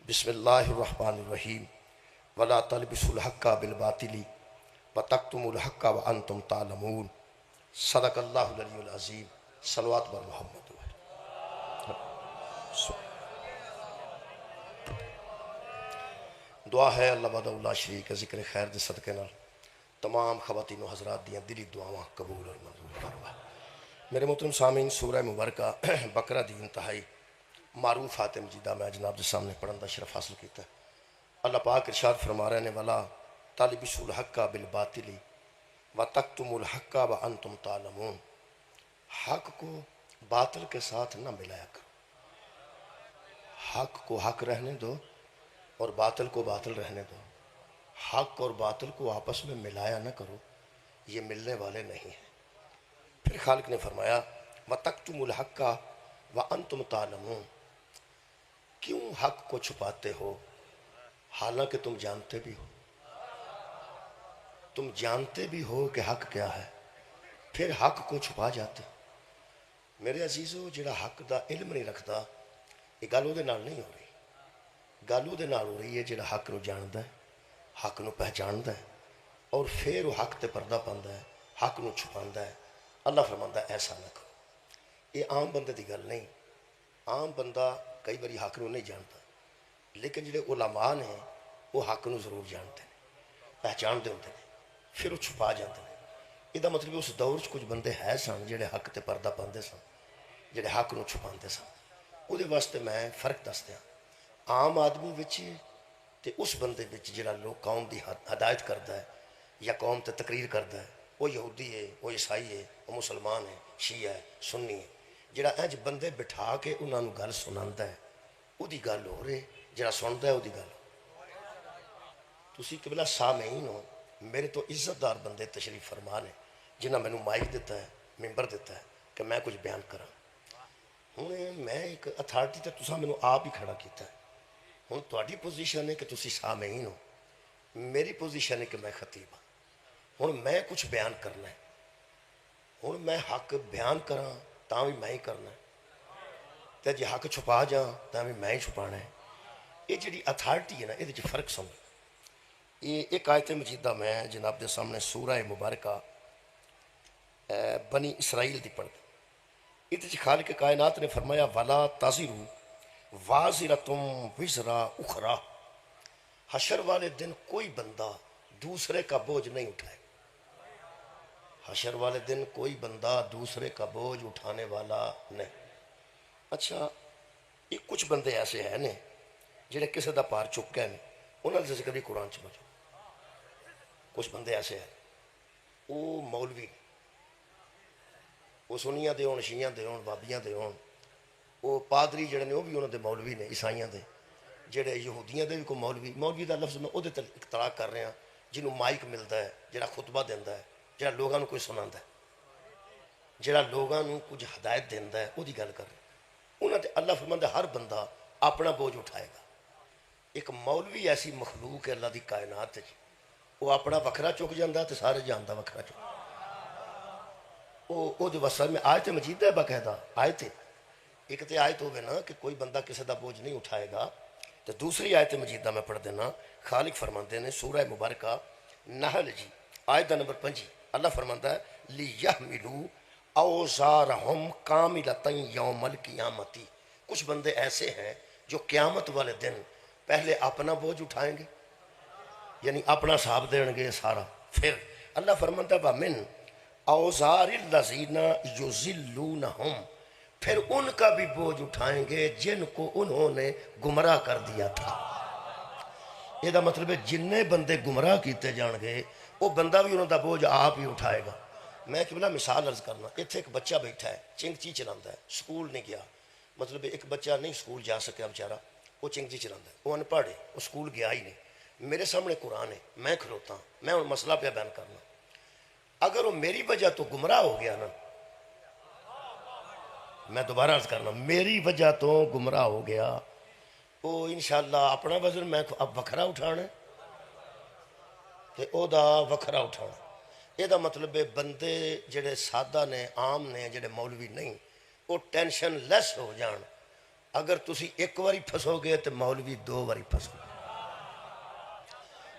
بسم اللہ الرحمن الرحیم ولا تلبسوا الحق بالباطل وتکتموا الحق وانتم تعلمون صدق اللہ العلی العظیم صلوات بر محمد دعا ہے اللہ وحدہ لا شریک ہے ذکر خیر دے صدقے نال تمام خواتین و حضرات دیاں دلی دعاواں قبول اور منظور فرما۔ میرے محترم سامعین، سورہ مبارکہ بقرہ دی انتہائی معروف آیت مجیدہ میں جناب کے سامنے پڑھن دا شرف حاصل کیتا ہے۔ اللہ پاک ارشاد فرما رہے ہیں ولا تلبسوا الحق بالباطل وتکتموا الحق وانتم تعلمون، حق کو باطل کے ساتھ نہ ملایا کرو، حق کو حق رہنے دو اور باطل کو باطل رہنے دو، حق اور باطل کو آپس میں ملایا نہ کرو، یہ ملنے والے نہیں ہیں۔ پھر خالق نے فرمایا وَتَكْتُمُ الْحَقَّ وَأَنْتُمْ تَعْلَمُونَ، کیوں حق کو چھپاتے ہو حالانکہ تم جانتے بھی ہو، تم جانتے بھی ہو کہ حق کیا ہے، پھر حق کو چھپا جاتے ہو۔ میرے عزیزو، جڑا حق دا علم نہیں رکھتا، یہ گل وہ نال نہیں ہو رہی، گل وہ نال ہو رہی ہے جڑا حق نو جاندا ہے، حق نو پہچاندا ہے اور پھر وہ حق تے پردہ پاندا ہے، حق نو چھپاندا ہے۔ اللہ فرماندا ہے ایسا نہ کرو۔ یہ عام بندے دی گل نہیں، عام بندہ کئی باری حق نو نہیں جانتا، لیکن جڑے علماء نے وہ حق نو ضرور جانتے ہیں، پہچانتے ہوتے ہیں، پھر وہ چھپا جاتے ہیں۔ یہ مطلب اس دور کچھ بندے ہے سن جڑے حق تے پردہ پاندے سن، جڑے حق نو چھپاندے سن۔ وہ واسطے میں فرق دس دیا عام آدمی وچ تے اس بندے وچ جڑا لوگ قوم دی ہدایت کردا ہے یا قوم تے تقریر کردا ہے، وہ یہودی ہے، وہ عیسائی ہے، وہ مسلمان ہے، شیعہ ہے، سنی ہے، جڑا انج بندے بٹھا کے انہاں نو گل سناندا ہے، وہ دی گل ہو رہے، جڑا سندا ہے وہ دی گل ہو۔ تسی قبلہ سامعین ہو، میرے تو عزت دار بندے تشریف فرما نے جنہاں مینوں مائک دیتا ہے، ممبر دیتا ہے کہ میں کچھ بیان کراں۔ ہوں میں ایک اتھارٹی تے تساں مینوں آپ ہی کھڑا کیتا ہے۔ ہوں تہاڈی پوزیشن ہے کہ تسی سامعین ہو، میری پوزیشن ہے کہ میں خطیب ہوں۔ ہوں میں کچھ بیان کرنا ہے، ہوں میں حق بیان کراں تاں بھی میں ہی کرنا ہے، تے جے حق چھپا جاں تاں بھی میں ہی چھپانا ہے۔ یہ جڑی اتھارٹی ہے نا، یہ فرق سمجھ۔ یہ ایک آیت مجیدہ میں جناب دے سامنے سورہ مبارکہ بنی اسرائیل دی پڑھ دیں۔ یہ خالق کائنات نے فرمایا وَلَا تَزِرُ وَازِرَةٌ وِزْرَ أُخْرَى، حشر والے دن کوئی بندہ دوسرے کا بوجھ نہیں اٹھائے، حشر والے دن کوئی بندہ دوسرے کا بوجھ اٹھانے والا نہیں۔ اچھا، یہ کچھ بندے ایسے ہیں نے جڑے کسی دا پار چک گئے ہیں، انہوں نے ذکر بھی قرآن چ بچو۔ کچھ بندے ایسے ہیں، وہ مولوی، وہ سنیاں دے ہون، شیعہ دے ہون، بابیاں دے ہون، وہ پادری جڑے نے وہ بھی انہوں دے مولوی نے، عیسائیاں دے، جڑے یہودیاں دے بھی کوئی مولوی، مولوی دا لفظ میں وہ دے اطلاق کر رہے ہیں جنہوں مائک ملتا ہے، جڑا خطبہ دیندہ ہے، جڑا لوگاں نو کوئی سناندا ہے، جڑا لوگاں نو کچھ ہدایت دیندہ ہے، وہ دی گل کر رہے ہیں۔ انہوں نے اللہ فرماندا ہے ہر بندہ اپنا بوجھ اٹھائے گا۔ ایک مولوی ایسی مخلوق ہے اللہ دی کائنات ہے، وہ اپنا وکھرا چک جاندہ ہے تو سارے جان دا وکھرا چک۔ وہ جو وسط میں آیت مجید ہے، باقاعدہ آیت ہے، ایک تے آیت ہوگی نا کہ کوئی بندہ کسی دا بوجھ نہیں اٹھائے گا، تو دوسری آیت مجیدہ میں پڑھ دینا۔ خالق فرماندے نے سورہ مبارکہ نحل جی آیت نمبر 5، اللہ فرماندہ ہے لِيَحْمِلُوا أَوْزَارَهُمْ كَامِلَةً يَوْمَ الْقِيَامَةِ، کچھ بندے ایسے ہیں جو قیامت والے دن پہلے اپنا بوجھ اٹھائیں گے، یعنی اپنا حساب دیں گے سارا، پھر اللہ فرماتا ہے وَمِنْ أَوْزَارِ الَّذِينَ يُضِلُّونَهُمْ، پھر ان کا بھی بوجھ اٹھائیں گے جن کو انہوں نے گمراہ کر دیا تھا۔ یہ مطلب ہے جننے بندے گمراہ کیتے جان گے وہ بندہ بھی انہوں دا بوجھ آپ ہی اٹھائے گا۔ میں کہ بلا مثال عرض کرنا، اتنے ایک بچہ بیٹھا ہے چنگچی چلاتا ہے، سکول نہیں گیا، مطلب ایک بچہ نہیں سکول جا سکیا بیچارہ، وہ چنگچی چلاتا ہے، وہ ان پڑھ ہے، وہ سکول گیا ہی نہیں۔ میرے سامنے قرآن ہے، میں کھلوتا ہوں، میں ان مسئلہ پہ بیان کرنا، اگر وہ میری وجہ تو گمراہ ہو گیا نا، میں دوبارہ عرض کرنا، میری وجہ تو گمراہ ہو گیا، وہ انشاءاللہ اپنا وزن میں اب وکھرا اٹھانا ہے تے او دا وکھرا اٹھانا۔ یہ دا مطلب ہے بندے جڑے سادہ نے، عام نے، جڑے مولوی نہیں، وہ ٹینشن لیس ہو جان، اگر تسی ایک واری پھسو گے تو مولوی دو واری پھسو.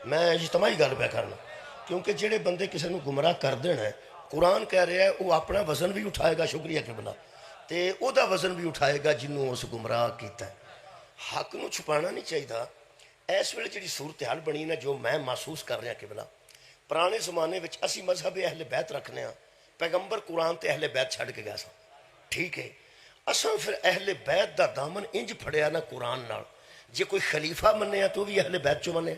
میں اجتماعی گل پہ کرنا کیونکہ جڑے بندے کسی نے گمراہ کر دینا ہے قرآن کہہ رہا ہے وہ اپنا وزن بھی اٹھائے گا. شکریہ قبلہ. تے او دا وزن بھی اٹھائے گا جنہوں اس گمراہ کیتا ہے. حق نو چھپانا نہیں چاہیے. اس ویلے جڑی صورتحال بنی نا جو میں محسوس کر رہا قبلہ پرانے زمانے وچ اسی مذہب اہل بیت رکھنے ہاں. پیغمبر قرآن تے اہل بیت چھڑ کے گیا سا. ٹھیک ہے اساں پھر اہل بیت دا دامن انج پھڑیا نا قرآن نال. جے کوئی خلیفہ منیا تو بھی اہل بیت چو منے,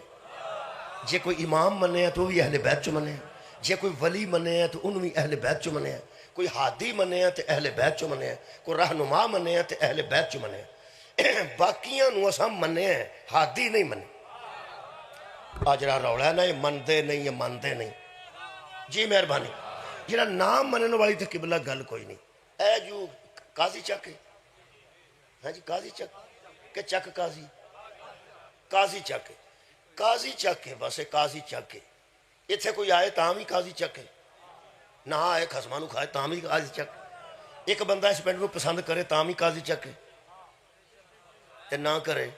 جے کوئی امام منیا تو بھی اہل بیت چو منے, جے کوئی ولی منیا تو انہوں بھی اہل بیت چو منے, کوئی ہادی منیا تو اہل بیت چو منے, کوئی رہنما منیا تو اہل بیت چو منے. باقیاں نو اساں منے ہیں, ہادی نہیں منے. آجرا روڑا ہے نا یہ مندے نہیں, یہ مندے نہیں. جی مہربانی. جڑا نام منن والی تے قبلہ گل کوئی نہیں. اے جو قاضی چک ہے, ہاں جی قاضی چک کہ چک قاضی, قاضی چک ہے, قاضی چک ہے, بس قاضی چک ہے. اتھے کوئی آئے تاں بھی قاضی چک ہے, نہ آئے خسمانو کھائے تاں بھی قاضی چک. ایک بندہ اس پنڈ کو پسند کرے تاں بھی قاضی چک ہے, تے نہ کرے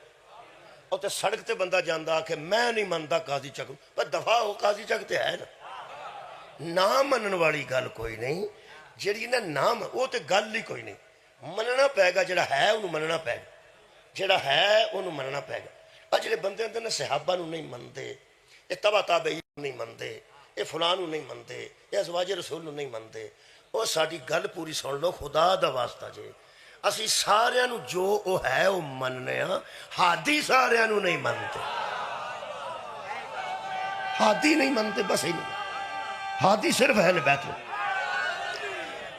اور تے سڑک تے بندہ جاندہ کہ میں نہیں مانتا قاضی چک, پر دفعہ ہو قاضی چک تے ہے نا. نام منن والی گل کوئی نہیں. جڑی نا نام وہ تے گل ہی کوئی نہیں. مننا پائے گا جڑا ہے انہوں مننا پائے گا, جڑا ہے انہوں مننا پائے گا. اور جڑے بندے اندر نا صحابہ نو نہیں مندے, یہ تبع تابعین نہیں مندے, یہ فلان نو نہیں مندے, یہ ازواج رسول نو نہیں مندے. وہ ساری گل پوری سن لو خدا دا واسطہ جے. اسی سارے نو جو او ہے وہ مننے ہاں, ہادی سارے نو نہیں منتے. ہادی نہیں منتے بس ہی نہیں. ہادی صرف اہل بیت نو,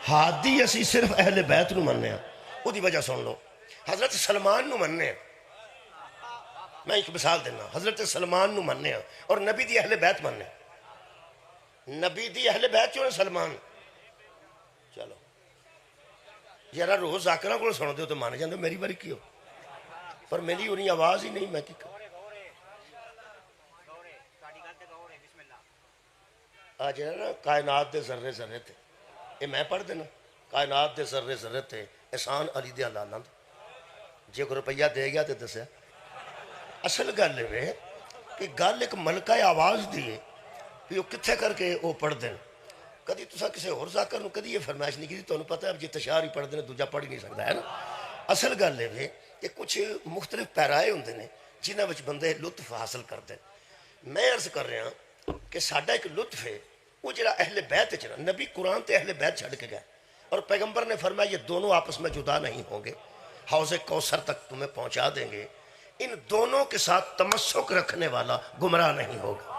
ہادی اسی صرف اہل بیت نو مننے ہاں. وہ دی وجہ سن لو. حضرت سلمان نو مننے ہاں, میں ایک مثال دینا. حضرت سلمان نو مننے ہاں اور نبی دی اہل بیت مننے ہاں. نبی دی اہل بیت چوں سلمان. چلو یارا روز آکرہ کو سن دے ہو تو مانے جاندے میری باری کیوں, پر میری انہیں آواز ہی نہیں. میں کی کروں آج ہے نا کائنات دے ذرے ذرے تھے, یہ میں پڑھ دینا. کائنات دے ذرے ذرے تھے احسان علی دے لالند. جے کو روپیہ دے گیا تے دسیا. اصل گل ہے کہ گل ایک ملکہ آواز دیئے کہ وہ کتھے کر کے وہ پڑھ دیں. کدی تسا کسے اور ذاکر نو کدی یہ فرمائش نہیں کی. تو انہوں پتہ ہے اب جی تشار ہی پڑھ دیں دوجہ پڑھ ہی نہیں سکتا ہے نا. اصل گل ہے کہ کچھ مختلف پیرائے ہوندے نے جنہاں وچ بندے لطف حاصل کرتے. میں عرض کر رہا ہوں کہ ساڈا ایک لطف ہے وہ جڑا اہل بیت چنا. نبی قرآن تے اہل بیت چھڑ کے گئے اور پیغمبر نے فرمایا یہ دونوں آپس میں جدا نہیں ہوں گے, حوض کوثر تک تمہیں پہنچا دیں گے. ان دونوں کے ساتھ تمسک رکھنے والا گمراہ نہیں ہوگا.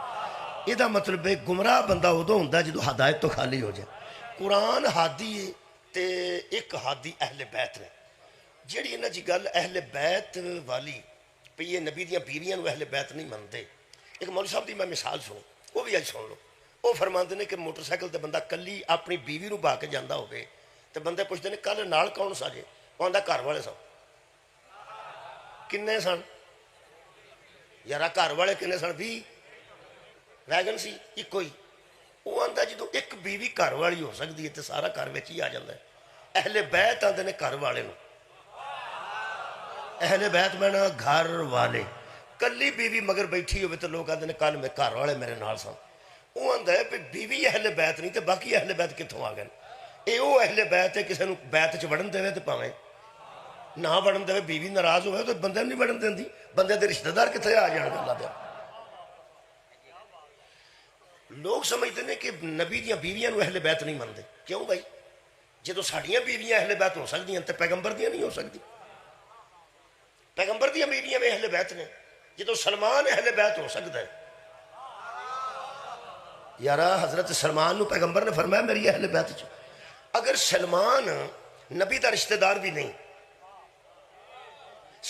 یہ دا مطلب ہے گمراہ بندہ ادو ہوندا جدو ہدایت تو خالی ہو جائے. قرآن ہادی ہے تے ایک ہادی اہل بیت نے. جیڑی انہاں جی گل اہل بیت والی پہ یہ نبی دیاں بیویاں نو اہل بیت نہیں منتے. ایک مولوی صاحب دی میں مثال سنوں, وہ بھی اج سن لو. وہ فرماندے نے کہ موٹر سائیکل تے بندہ کلی اپنی بیوی نو با کے جاندا ہوئے تے بندے پوچھتے ہیں کل نال کون سا جے, وہ آندا گھر والے سن. کنے سن یارا گھر والے کنے سن؟ 20 ویگن سی ایک ہی. وہ آندا جدو ایک بیوی گھر والی ہو سکتی ہے تو سارا گھر وچ ہی آ جاتا ہے. اہل بیت آندے نے گھر والے نو. اہل بیت میں نا گھر والے. کلی بیوی مگر بیٹھی ہوئے تو لوگ آندے نے کل میں گھر والے میرے نال سن. وہ آندا ہے بیوی اہل بیت نہیں تو باقی اہل بیت کتوں آ گئے. اے وہ اہل بیت ہے کسی نو بیت چ وڑن دے تو پاویں نہ وڑن دے. بیوی ناراض ہوئے تو بندے نہیں وڑن دیندی. بندے دے رشتہ دار کتنے آ جان گے اللہ دے. لوگ سمجھتے ہیں کہ نبی دیاں بیویاں نو اہل بیت نہیں مانتے. کیوں بھائی؟ جدو ساڈیاں بیویاں اہل بیت ہو سکتی ہیں تو پیغمبر دیاں نہیں ہو سکتی. پیغمبر دیاں بیویاں میں اہل بیت نے. جدو سلمان اہل بیت ہو سکتا ہے یارا حضرت سلمان نو پیغمبر نے فرمایا میری اہل بیت چ. اگر سلمان نبی دا رشتہ دار بھی نہیں,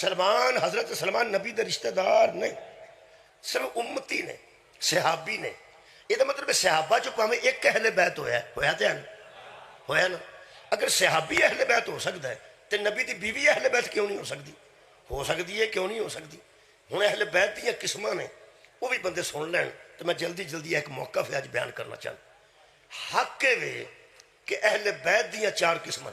سلمان حضرت سلمان نبی دا رشتہ دار نہیں, صرف امتی نے صحابی نے. یہ مطلب ہے صحابہ جو پاویں ایک اہل بیت ہویا تو ہے ہویا نا. اگر صحابی اہل بیت ہو سکتا ہے تو نبی دی بیوی اہل بیت کیوں نہیں ہو سکتی؟ ہو سکتی ہے, کیوں نہیں ہو سکتی؟ ہوں اہل بیت دیاں قسماں نے وہ بھی بندے سن لین تو میں جلدی جلدی ایک موقع پہ آج بیان کرنا چاہتا. حق وے کہ اہل بیت دیاں 4 قسماں.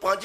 5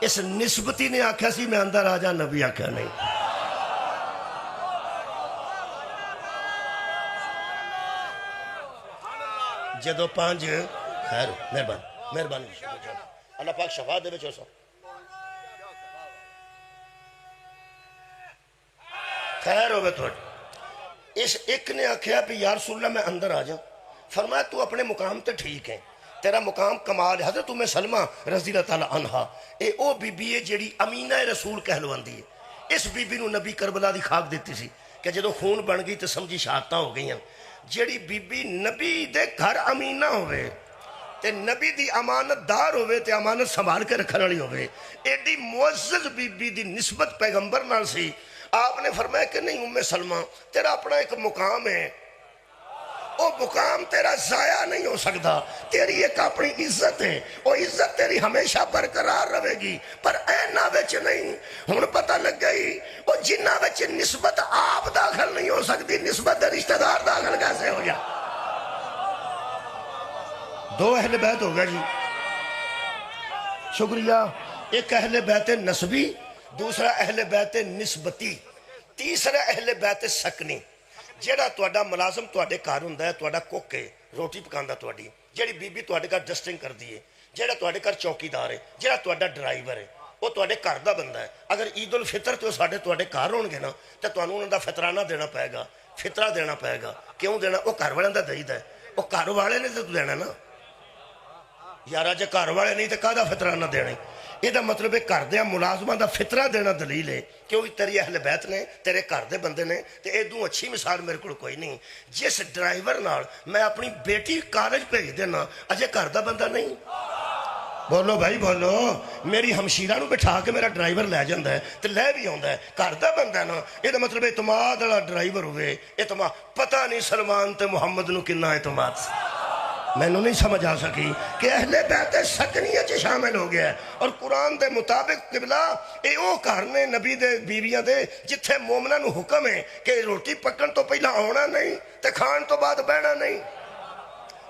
اس نسبتی نے آکھیا سی میں اندر آ جا، نبی آکھیا نہیں۔ جدو پانچ خیر مہربانی مہربانی اللہ پاک شفا دے بچو سو خیر ہوئے تھوڑی۔ اس ایک نے آکھیا بھی یا رسول اللہ میں اندر آ جاؤں۔ فرمایا تو اپنے مقام تے ٹھیک ہے، تیرا مقام کمال ہے۔ حضرت ام سلمہ رضی اللہ تعالیٰ عنہ اے او بی بی ہے جیڑی امینہ رسول کہلواندی ہے۔ اس بی بی نو نبی کربلا دی خاک دیتی سی کہ جدو خون بن گئی تو سمجھی شہادتاں ہو گئی ہیں۔ جیڑی بی بی نبی دے گھر امینہ ہوئے تے نبی دی امانت دار ہوئے تے امانت سنبھال کے رکھنے والی ہوئے، ایڈی معزز بی بی دی نسبت پیغمبر نال سی۔ آپ نے فرمایا کہ نہیں ام سلمہ تیرا اپنا ایک مقام ہے، وہ مقام تیرا ضائع نہیں ہو سکتا، تیری ایک اپنی عزت ہے، وہ عزت تیری ہمیشہ برقرار رہے گی، پر اینا وچ نہیں۔ ہن پتہ لگ گئی وہ جنہ وچ نسبت آپ داخل نہیں ہو سکتی، نسبت رشتہ دار داخل کیسے ہو جائے؟ دو اہل بیت ہو گیا جی، شکریہ۔ ایک اہل بیت نسبی، دوسرا اہل بیت نسبتی، تیسرا اہل بیت سکنی۔ جیڑا توڑا ملازم توڑے کار ہوندا ہے، توڑا کوک ہے، روٹی پکاندا توڑی، جیڑی بی بی توڑے کار ڈسٹنگ کر دیئے، جیڑا توڑے کار چوکی دار ہے، جیڑا توڑا ڈرائیور ہے، وہ توڑے کار دا بندہ ہے۔ اگر عید الفطر تو ساڑھے توڑے کار ہون گے نا تو توانو انہوں دا فطرانہ دینا پائے گا، فطرہ دینا پائے گا۔ کیوں دینا؟ وہ کار والے دا دعید ہے، وہ کار والے نے تو دینا نا یارا، جے کار والے نہیں تو کہا دا فطرانہ دینا۔ یہ دا مطلب ہے کر دیا ملازمہ دا فطرہ دینا دلیل ہے، کیونکہ تیری اہل بیت نے، تیرے کر دے بندے نے، تو یہ دوں اچھی مثال میرے کو کوئی نہیں۔ جس ڈرائیور نال میں اپنی بیٹی کالج بھیج دینا، اجے کر دا بندہ نہیں۔ بولو بھائی بولو، میری ہمشیرہ نو بٹھا کے میرا ڈرائیور لے جاندہ ہے تو لے بھی آندا ہے، کر دا بندہ نا۔ یہ دا مطلب اعتماد والا ڈرائیور ہوئے، اعتماد پتہ نہیں سلمان تے محمد نو کنا اعتماد سے۔ میں نے نہیں سمجھ آ سکی کہ اہل بیت سکنیہ چے شامل ہو گیا ہے۔ اور قرآن دے مطابق قبلہ اے او کرنے نبی دے بیویاں دے جتھے مومنہ نو حکم ہے کہ روٹی پکن تو پہلا آنا نہیں تے کھان تو بعد بہنا نہیں،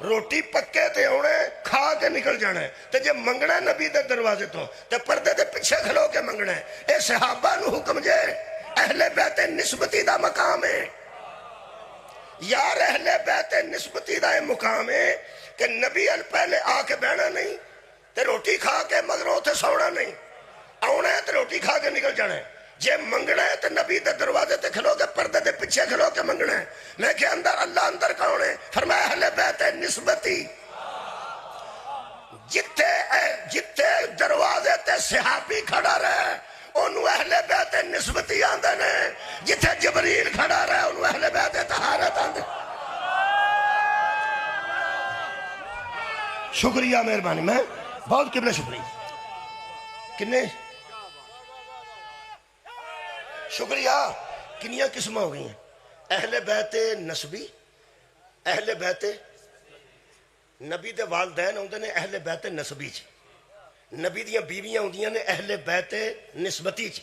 روٹی پکے تے آنے کھا کے نکل جانا ہے۔ تے جے منگنا ہے نبی دے دروازے تو تے پردے دے پیچھے کھلو کے منگنا ہے۔ اے صحابہ نو حکم جے، اہل بیت نسبتی دا مقام ہے یار، اہل بیت نسبتی دا مقام ہے کہ نبی ال پہلے آ کے بہنا نہیں تے روٹی کھا کے مگروں تے سونا نہیں، آنا ہے تے روٹی کھا کے نکل جانا ہے۔ جے منگنا ہے تے نبی دے دروازے تے کھلو کے پردے دے پیچھے کھلو کے منگنا ہے۔ میں کہ اندر اللہ اندر کون ہے؟ فرمایا اہل بیت نسبتی۔ جتے دروازے تے صحابی کھڑا رہے انہوں اہل بیت نسبتی آندے نے، جتے جبریل کھڑا رہے انہوں اہل بیت طہارت آندے۔ شکریہ مہربانی، میں بہت قبلہ شکریہ کنے شکریہ۔ کنیاں قسمہ ہو گئی ہیں؟ اہل بیت نسبی، اہل بیت نبی دے والدین ہوندے نے اہل بیت نسبی چ، نبی دیاں بیویاں ہوندیاں نے اہل بیت نسبتی چ،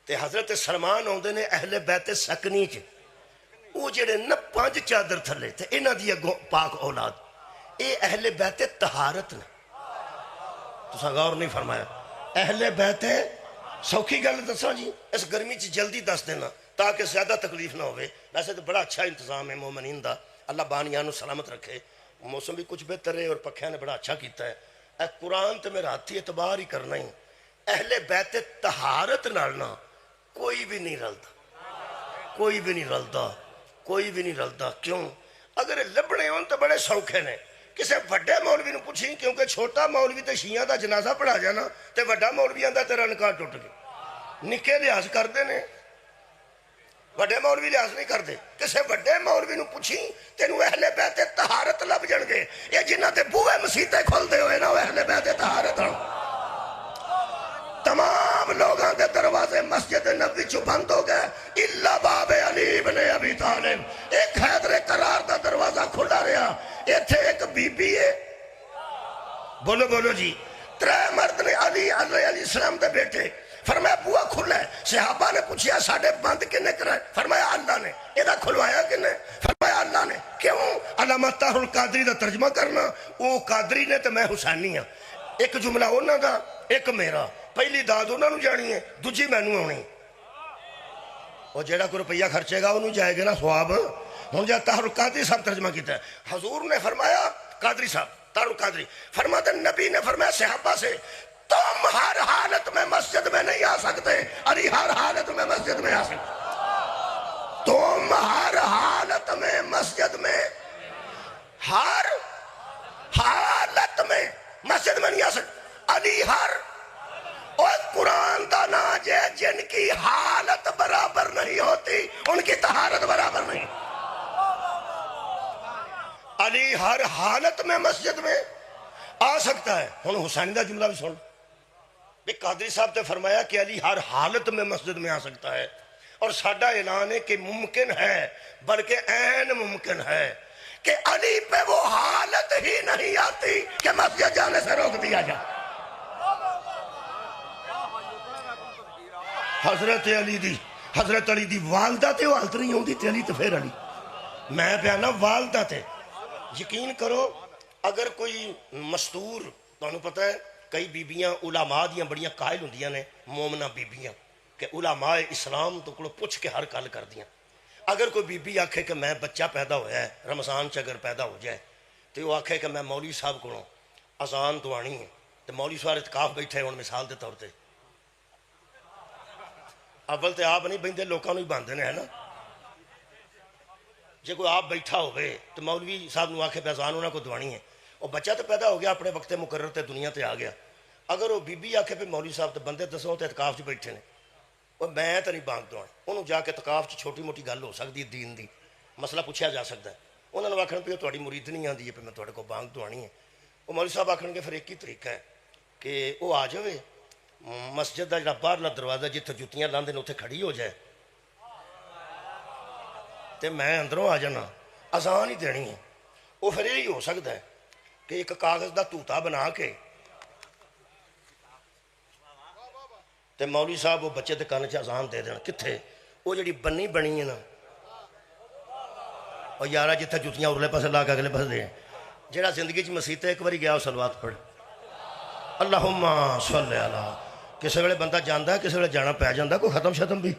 تے حضرت سلمان ہوندے نے اہل بیت سکنی چ۔ وہ جڑے نہ پانچ چادر تھلے تے انہاں دی پاک اولاد، اے اہل بیت طہارت نے۔ تساں غور نہیں فرمایا، اہل بیت سوکھی گل دساں جی، اس گرمی چ جلدی دس دینا تاکہ زیادہ تکلیف نہ ہوئے۔ ویسے تو بڑا اچھا انتظام ہے مومنین دا، اللہ بانیاں نو سلامت رکھے، موسم بھی کچھ بہتر ہے اور پکھیاں نے بڑا اچھا کیتا ہے۔ اے قرآن تے میرا ہاتھی اعتبار ہی کرنا ہی، اہل بیت طہارت نالنا کوئی بھی نہیں رلتا، کوئی بھی نہیں رلتا، کوئی بھی نہیں رلتا۔ کیوں؟ اگر لبنے ہون تو بڑے سوکھے نے، کسے وڈے مولوی نو پوچھی، کیونکہ چھوٹا مولوی تے شیعہ دا جنازہ پڑھا جانا تے وڈا مولوی آندا تیرا نکاح ٹوٹ گیا۔ نکے لحاظ کردے نے، وڈے مولوی لحاظ نہیں کردے۔ کسے وڈے مولوی نو پوچھی تینوں اہل بیت طہارت لب جان گے، یہ جنہ تے بوئے مسیطے کھولدے ہوئے نا وہ اہل بیت طہارت ہوں۔ تمام لوگاں دے دروازے مسجد نبی چو بند ہو گئے الا باب علی بن ابی طالب، ایک حیدر قرار دا دروازہ کھلا رہا۔ ایتھے ایک بی بی ہے، بولو بولو جی، ترے مرد نے، علی علیہ السلام دے بیٹے۔ فرمایا بوا کھلا ہے۔ صحابہ نے پوچھیا ساڑھے بند کنے کرائے؟ فرمایا اللہ نے۔ ایدہ کھلوایا کنے؟ فرمایا اللہ نے۔ کیوں؟ علامہ طاہر القادری دا ترجمہ کرنا، وہ قادری نے تو میں حسینی ہاں، ایک جملہ انہاں دا ایک میرا، پہلی داد انہوں نے جانی ہے، دوجی مینوں آنی، اور جیڑا کوئی روپیہ خرچے گا انہوں جائے گا نا ثواب۔ ہوں جا طاہر القادری صاحب ترجمہ کیتا ہے، حضور نے فرمایا، قادری صاحب طاہر القادری فرماتے نبی نے فرمایا صحابہ سے، تم ہر حالت میں مسجد میں نہیں آ سکتے، علی ہر حالت میں مسجد میں آ سکتے، تم ہر حالت میں مسجد میں، ہر حالت میں مسجد میں نہیں آ سکتے، علی ہر، اور قرآن دا ناج ہے جن کی حالت برابر نہیں ہوتی ان کی طہارت برابر نہیں۔ علی ہر حالت میں مسجد میں آ سکتا ہے۔ ہن حسین دا جملہ بھی سن، بھی قادری صاحب نے فرمایا کہ علی ہر حالت میں مسجد میں آ سکتا ہے، اور ساڈا اعلان ہے کہ ممکن ہے، بلکہ عین ممکن ہے کہ علی پہ وہ حالت ہی نہیں آتی کہ مسجد جانے سے روک دیا جائے۔ حضرت علی دی والدہ تے حالت نہیں ہوندی تے علی تے پھر علی، میں پیانا والدہ تے یقین کرو، اگر کوئی مستور، تانوں پتہ ہے کئی بیبیاں علماء دیاں بڑیاں قائل ہوندیاں نے، مومنہ بیبیاں کہ علماء اسلام تو کلو پوچھ کے ہر کال کر دیاں، اگر کوئی بی بی آکھے کہ میں بچہ پیدا ہویا ہے رمضان چ اگر پیدا ہو جائے تو وہ آکھے کہ میں مولوی صاحب کو اذان تو آنی ہے، تو مولوی صاحب اعتکاف بیٹھے ہوں مثال دے طور تے، اول تے آپ نہیں بہندے لوکاں نوں ہی باندھے نے، ہے نا، جے کوئی آپ بیٹھا ہوئے تو مولوی صاحب نوں آکھے پہ اذان انہاں کو دوانی ہے، اور بچہ تو پیدا ہو گیا اپنے وقت مقرر تے دنیا تے آ گیا، اگر وہ بی بی آکھے پہ مولوی صاحب تو بندے دسو تے اعتکاف چ بیٹھے نے، اور میں تو نہیں بانگ دوان، انہوں جا کے اعتکاف چ چھوٹی موٹی گل ہو سکتی دین دی، مسئلہ پوچھا جا سکتا ہے، انہوں نے آکھن پہ تہاڈی مرید نہیں آندی ہے پہ میں تہاڈے کو بانگ دوانی ہے، وہ مولوی صاحب آکھن گے پھر ایک ہی طریقہ ہے کہ وہ آ جاوے مسجد دا جڑا باہرلا دروازہ جتھے جتیاں لاندے نے اتنے کھڑی ہو جائے تے میں اندروں آ جانا، اذان ہی دینی ہے، وہ پھر یہی ہو سکتا ہے کہ ایک کاغذ دا توتا بنا کے تے مولوی صاحب وہ بچے دے کان چ اذان دے دین، کتھے وہ جڑی بنی بنی ہے نا، اور یارا جتھے جتیاں ارلے پاسے لا کے اگلے پاسے دے، جڑا زندگی چ مسیت ایک باری گیا وہ صلوات پڑھ، اللہم صلی علی، کسی ویلے بندہ جاندا ہے کسی ویلے جانا پی جاندا، کوئی ختم شتم بھی،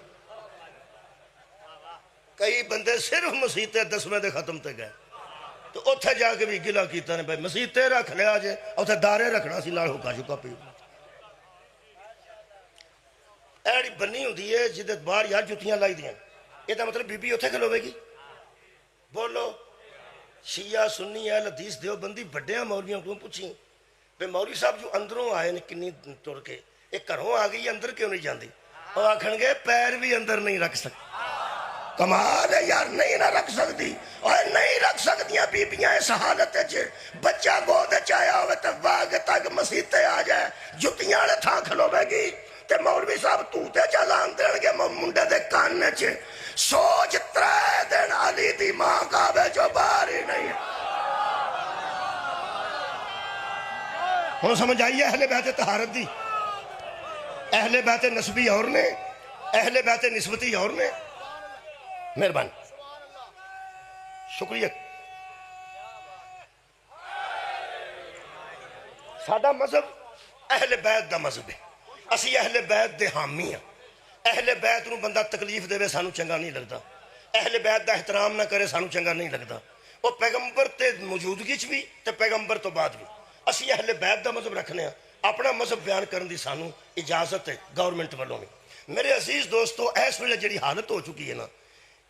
کئی بندے صرف مسیتے 10ویں دے ختم تے گئے تو اتھے جا کے بھی گلا کیتا نے بھائی مسیتے رکھ لیا جے، اتھے دارے رکھنا سی لال حکا شکا پی، ایڑی بنی ہوندی ہے جدے باہر یار جتیاں لائی دیاں، یہ دا مطلب بی بی اتھے کھلوے گی، بولو شیعہ سنی اہل حدیث دیوبندی بڑیاں مولویاں کو پوچھیں پہ مولوی صاحب جو اندروں آئے نے کنی ٹر کے ایک گھروں آ گئی اندر کیوں نہیں جاندی، اور آکھن گے پیر بھی اندر نہیں رکھ سکتے، کمال ہے یار، نہیں نہ رکھ سکتی، اور نہیں رکھ سکتیاں بیبیاں اس حالت چ بچہ گود چایا ہوئے تو واگ تک مسیتے آ جائے جتیاں والے تھاں کھلوے گی تے مولوی صاحب توتے چلان دین گے منڈے دے کان چ سوچ 3 دن علی دی ماں کعبے چوں باہر ہی نہیں۔ ہوں سمجھ آئیے اہل بیت طہارت دی، اہل بیت نسبی اور نے، اہل بیت نسبتی اور نے، مہربانی شکریہ۔ ساڈا مذہب اہل بیت دا مذہب ہے، اسی اہل بیت دے حامی ہیں، اہل بیت نو بندہ تکلیف دے سانو چنگا نہیں لگتا، اہل بیت دا احترام نہ کرے سانو چنگا نہیں لگتا، وہ پیغمبر تے موجودگی چ بھی تے پیغمبر تو بعد بھی اسی اہل بیت دا مذہب رکھنے ہیں، اپنا مذہب بیان کرن دی سانو اجازت ہے گورنمنٹ والوں نے۔ میرے عزیز دوستو اس ویلے جڑی حالت ہو چکی ہے نا،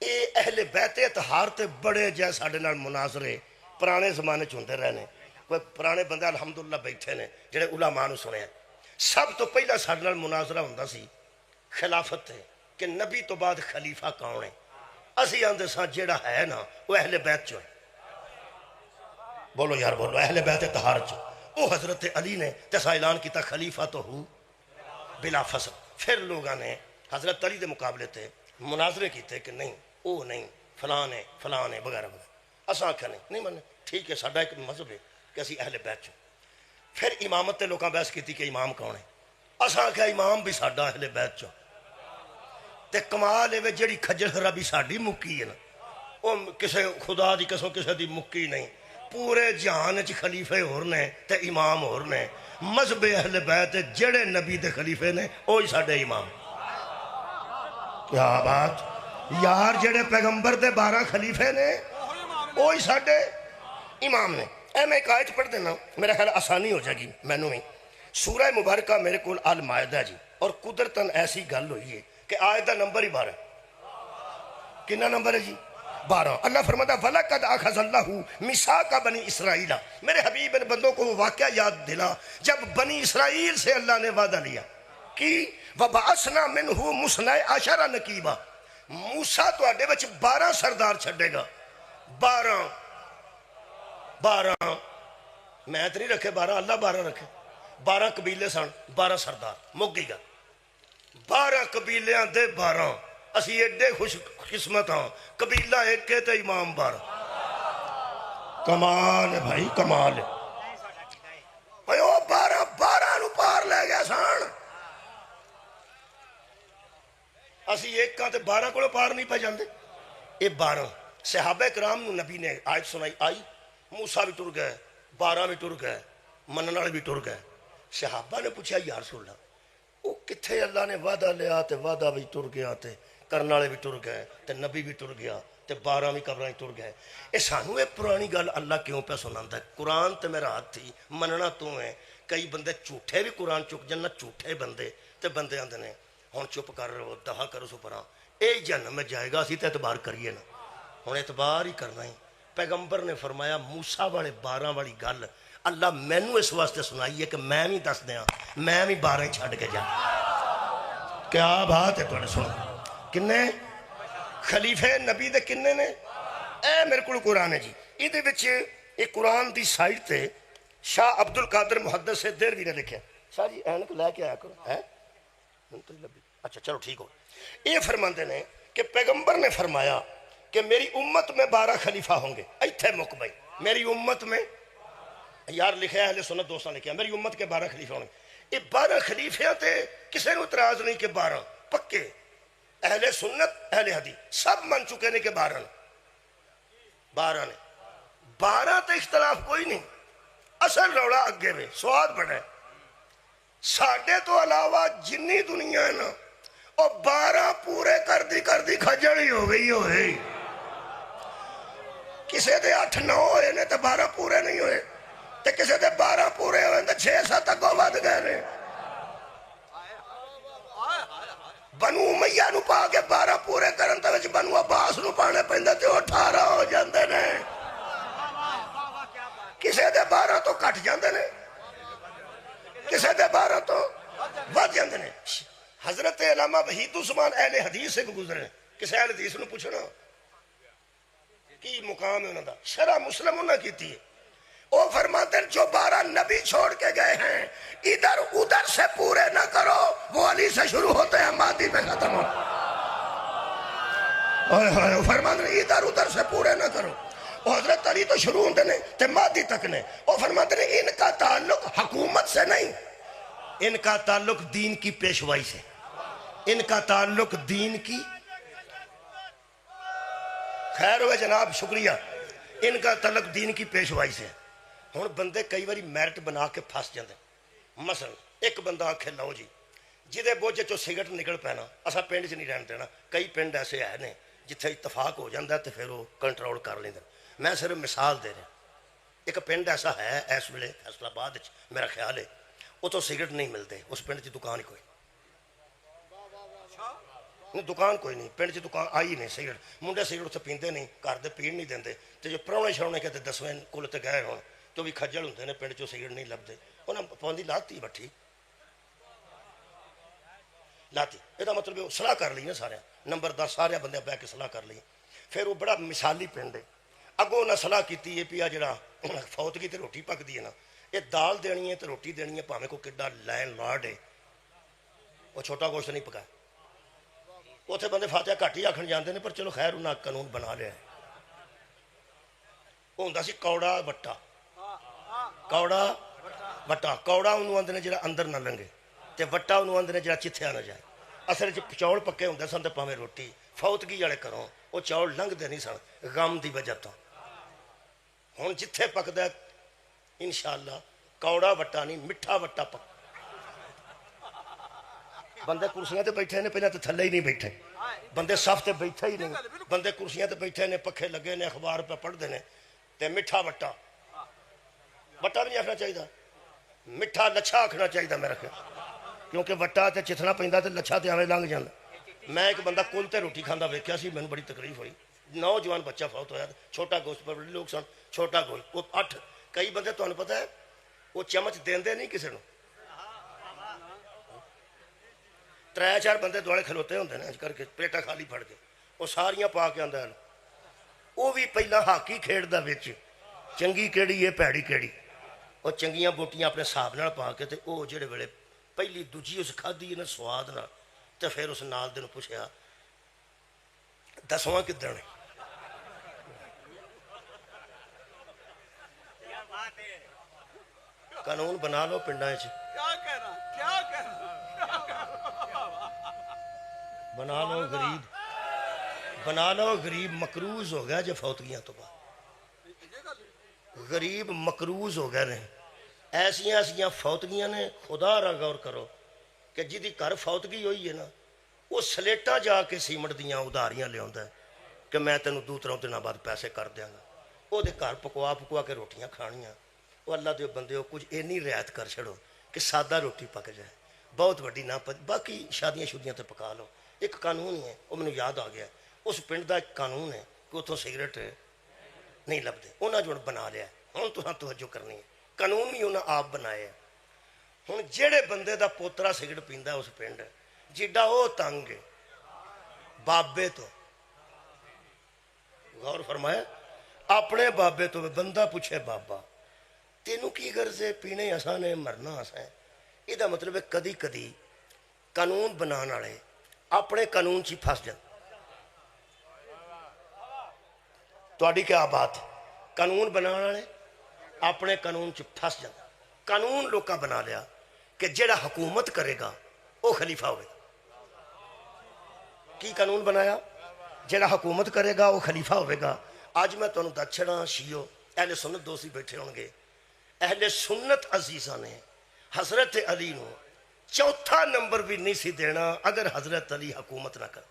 اے اہل بیت اطہار تے بڑے جے ساڈے نال مناظرے پرانے زمانے چ ہوندے رہنے، کوئی پرانے بندے الحمدللہ بیٹھے نے جڑے علماء نو سنے ہیں، سب تو پہلا ساڈے نال مناظرہ ہوندا سی خلافت ہے کہ نبی تو بعد خلیفہ کون ہے، اسی آندے ساں جیڑا ہے نا وہ اہل بیت چو ہے، بولو یار بولو، اہل بیت طہار چو، وہ حضرت علی نے تیسا اعلان کیتا خلیفہ تو ہو بلا فصل، پھر لوگاں نے حضرت علی دے مقابلے تے مناظرے کیتے کہ نہیں او نہیں فلان ہے وغیرہ وغیرہ، اساں آکھیا نہیں مننے، ٹھیک ہے ساڈا ایک مذہب ہے کہ اسی اہل بیت چو، پھر امامت تے لوکاں بحث کیتی کہ امام کون ہے، اساں آکھیا امام بھی ساڈا اہل بیت چو، تے کمال ہے جڑی کھجل خرابی ساڈی مکی ہے نا، وہ کسے خدا دی قسم کسے دی مکی نہیں، پورے جہان چ خلیفے ہور نے تے امام ہور نے مذہب اہل بیت جڑے نبی دے خلیفے نے وہی ساڈے امام کیا بات یار جڑے پیغمبر دے 12 خلیفے نے وہی ساڈے امام نے میں ایک آیت پڑھ دینا میرا خیال آسانی ہو جائے گی مینوں ہی سورہ مبارکہ میرے کو المائدہ جی اور قدرتاً ایسی گل ہوئی ہے کہ آیت دا نمبر ہی 12 کنا نمبر ہے جی 12 اللہ فرماتا وَلَقَدْ أَخَذَ اللَّهُ مِيثَاقَ بَنِي إِسْرَائِيلَ میرے حبیب ان بندوں کو وہ واقعہ یاد دلا جب بنی اسرائیل سے اللہ نے وعدہ لیا کہ وَبَعَثْنَا مِنْهُ مُثْنَيْ عَشَرَ نَقِيبًا موسیٰ تو آڈے بچ 12 سردار چھڑے گا 12 میں تو نہیں رکھے 12 اللہ 12 رکھے 12 قبیلے سن 12 سردار مک گئی گا 12 قبیلیاں دے 12 اسی ایڈے خوش قسمت ہاں قبیلہ ایک کے تے امام 12 کمال ہے بھائی کمال ہے بھائی وہ 12 نو پار لے گیا سان اسی ایک کا تے 12 کو پار نہیں پہ جاندے یہ 12 صحابہ کرام نو نبی نے آیت سنائی آئی موسیٰ بھی ٹر گئے 12 بھی ٹر گئے منن والے بھی ٹر گئے صحابہ نے پوچھا یا رسول اللہ وہ کتھے اللہ نے وعدہ لیا تے وعدہ بھی ٹر گیا تے کرن والے بھی ٹر گئے تے نبی بھی ٹر گیا تے 12 بھی قبراں ٹر گئے اے سانو اے پرانی گل اللہ کیوں پہ سناندا ہے قرآن تے میرا ہاتھ تھی مننا تو ہے کئی بندے جھوٹے بھی قرآن چک جن جھوٹے بندے تے بندے آندے نے ہن چپ کر رہو دہا کرو سو پراں اے جہنم میں جائے گا اسی تے اعتبار کریے نا ہن اعتبار ہی کرنا ہی پیغمبر نے فرمایا موسیٰ والے 12 والی گل اللہ مینوں اس واسطے سنائی ہے کہ میں بھی دس دیاں میں بھی 12 چھڈ کے جا کیا بات ہے تواڈے سن کنے خلیفے نبی دے کنے نے اے میرے کو قرآن ہے جی یہ وچ یہ قرآن دی سائٹ تے شاہ عبد القادر محدث دہلوی نے لکھا شاہ جی اینک لے کے آیا کرو ہے اچھا چلو ٹھیک ہو یہ فرماندے نے کہ پیغمبر نے فرمایا کہ میری امت میں 12 خلیفہ ہوں گے ایتھے مک بھائی میری امت میں یار لکھا ہے اہل سنت دوستاں لکھا میری امت کے 12 خلیفہ ہوں گے یہ 12 خلیفیاں تے کسے نو اعتراض نہیں کہ 12 پکے اہل سنت اہل حدیث سب من چکے نے کہ 12 نے 12 تے اختلاف کوئی نہیں اصل روڑا اگے میں سواد بڑھا ہے ساڑھے تو علاوہ جنی دنیا ہے نا اور 12 پورے کر دی کھجڑی ہو گئی ہوئے کسے دے 8-9 ہوئے نے تو 12 پورے نہیں ہوئے تو کسے دے 12 پورے ہوئے تو 6-7 تک کو بات گئے نے بنو امیہ نو پا کے 12 پورے کرن تے وچ بنو عباس نو پانے پیندا تے 18 ہو جاندے نے کسے دے 12 تو کٹ جاندے نے کسے دے 12 تو ود جاندے نے حضرت علامہ وحید عثمان اہل حدیث سے گزرے کسے اہل حدیث نو پوچھنا کی مقام ہے انہوں دا شرح مسلم انہوں نے کیتی ہے وہ فرماتے ہیں جو 12 نبی چھوڑ کے گئے ہیں ادھر ادھر سے پورے نہ کرو وہ علی سے شروع ہوتے ہیں مادی پہ ختم ہو فرماتے ہیں ادھر ادھر سے پورے نہ کرو وہ حضرت علی تو شروع ہوتے ہیں تے مادی تک نے وہ فرماتے ہیں ان کا تعلق حکومت سے نہیں ان کا تعلق دین کی پیشوائی سے ان کا تعلق دین کی خیر ہوئے جناب شکریہ ان کا تعلق دین کی پیشوائی سے ہن بندے کئی باری میرٹ بنا کے پھنس جاندے مثلا ایک بندہ آکھے لو جی جدے بوجھے چو سگرٹ نکل پینا اسا پنڈ چ نہیں رہن دینا کئی پنڈ ایسے ہے نے جتھے اتفاق ہو جاندہ تے پھر وہ کنٹرول کر لیندے میں صرف مثال دے رہا ایک پنڈ ایسا ہے اس ویلے فیصل آباد میرا خیال ہے وہ تو سگرٹ نہیں ملتے اس پنڈ چ دکان کوئی دکان کوئی نہیں پنڈ چ دکان آئی نہیں سگرٹ منڈے سگرٹ اتنے پیندے نہیں گھر دے پین نہیں دیں تو جو پراؤنے شروع کہتے 10ویں کل تے گئے ہوں تو بھی کھجل ہوندے نے پنڈ چ سگرٹ نہیں لبتے انہیں پابندی لاتی بٹھی لاتی یہ مطلب صلاح کر لی نا سارے نمبر 10 سارے بندے بہ کے صلاح کر لی پھر وہ بڑا مثالی پنڈ ہے اگوں انہیں صلاح کی ہے پیا جڑا فوتگی تے روٹی پکتی ہے نا یہ دال دینی ہے تو روٹی دینی ہے پاویں کو کڈا لینڈ لارڈ ہے وہ چھوٹا گوشت نہیں پکایا اتنے بندے فاتحہ گھٹ ہی آکھن جاندے نے پر چلو خیر انہیں قانون بنا لیا ہے وہ ہوندا سی کوڑا وٹا کوڑا وٹا کوڑا انہوں آندے نے جڑا اندر نہ لنگے تے وٹا انہوں آندے نے جڑا چتھیا نہ جائے اصل چوڑ پکے ہوندے سن تے پاویں روٹی فوتگی والے کروں وہ چوڑ لنگدے نہیں سن غم دی وجہ تو ہوں جتھے پکدا انشاءاللہ کوڑا وٹا نہیں میٹھا وٹا پک بندے کرسیاں تے بیٹھے نے پہلے تو تھلے ہی نہیں بیٹھے بندے صف تے بیٹھے ہی نہیں بندے کرسیاں تے بیٹھے نے پکھے لگے نے اخبار پہ پڑھتے ہیں تے میٹھا وٹا وٹا بھی نہیں آکھنا چاہیے میٹھا لچھا آکھنا چاہیے میرا خیال کیونکہ وٹا تے چتھنا پیندا تے لچھا تے ایویں لنگ جاندا میں ایک بندہ کل تے روٹی کھاندا ویکھیا سی مینوں بڑی تکلیف ہوئی نوجوان بچہ فوت ہویا چھوٹا گوشت پر بڑے لوگ سن چھوٹا گوشت وہ 8 کئی بندے تمہیں پتہ ہے وہ چمچ دیندے نہیں کسی نو 3-4 بندے دوڑے کھلوتے ہوندے نے کر کے پلیٹا خالی پھڑ کے وہ ساریاں پا کے آندا ہے وہ بھی پہلا ہاکی کھیڈدا وچ چنگی کیڑی ہے پیڑی کیڑی وہ چنگیاں بوٹیاں اپنے حساب نال پا کے تے وہ جڑے ویلے پہلی دوجی اس کھادی ہے نا سواد نال تے پھر اس نال دے نوں پوچھیا 10واں کدھر ہے قانون بنا لو پنڈاں وچ بنا لو غریب مقروض ہو گیا جو فوتگیاں تو بعد غریب مقروض ہو گئے رہے ایسیاں ایسیاں فوتگیاں نے خدا را غور کرو کہ جدی گھر فوتگی ہوئی ہے نا وہ سلیٹاں جا کے سیمنٹ دیاں اداریاں لے آندا ہے کہ میں تینوں 2-3 دنوں بعد پیسے کر دیاں گا وہ دے گھر پکوا کے روٹیاں کھانیاں وہ اللہ دے بندے ہو کچھ اینی رعایت کر چھڑو کہ سادہ روٹی پک جائے بہت وڈی نہ باقی شادیاں شدیاں تے پکا لو ایک قانون ہی ہے وہ مینوں یاد آ گیا اس پنڈ دا ایک قانون ہے کہ اتوں سگریٹ نہیں لبدے انہاں جو بنا لیا ہوں تہاں توجہ کرنی ہے قانون بھی انہاں آپ بنائے ہوں جہے بندے دا پوترا سگریٹ پیندا اس پنڈ جڈا وہ تنگ ہے بابے تو غور فرمایا اپنے بابے تو بندہ پوچھے بابا تینوں کی غرض ہے پینے اساں نے مرنا اساں ہے یہ مطلب ہے کدی کدی قانون بنان والے اپنے قانون چی پھنس جان تواڈی کیا بات قانون بنان والے اپنے قانون چ پھنس جان قانون لوکاں بنا لیا کہ جڑا حکومت کرے گا وہ خلیفہ ہوئے گا کی قانون بنایا جڑا حکومت کرے گا وہ خلیفہ ہوئے گا آج میں تمہیں دس چھڑا شیو اہل سنت دوستی بیٹھے ہوں گے اہل سنت عزیزہ نے حضرت علی نو 4تھا نمبر بھی نہیں سی دینا اگر حضرت علی حکومت نہ کر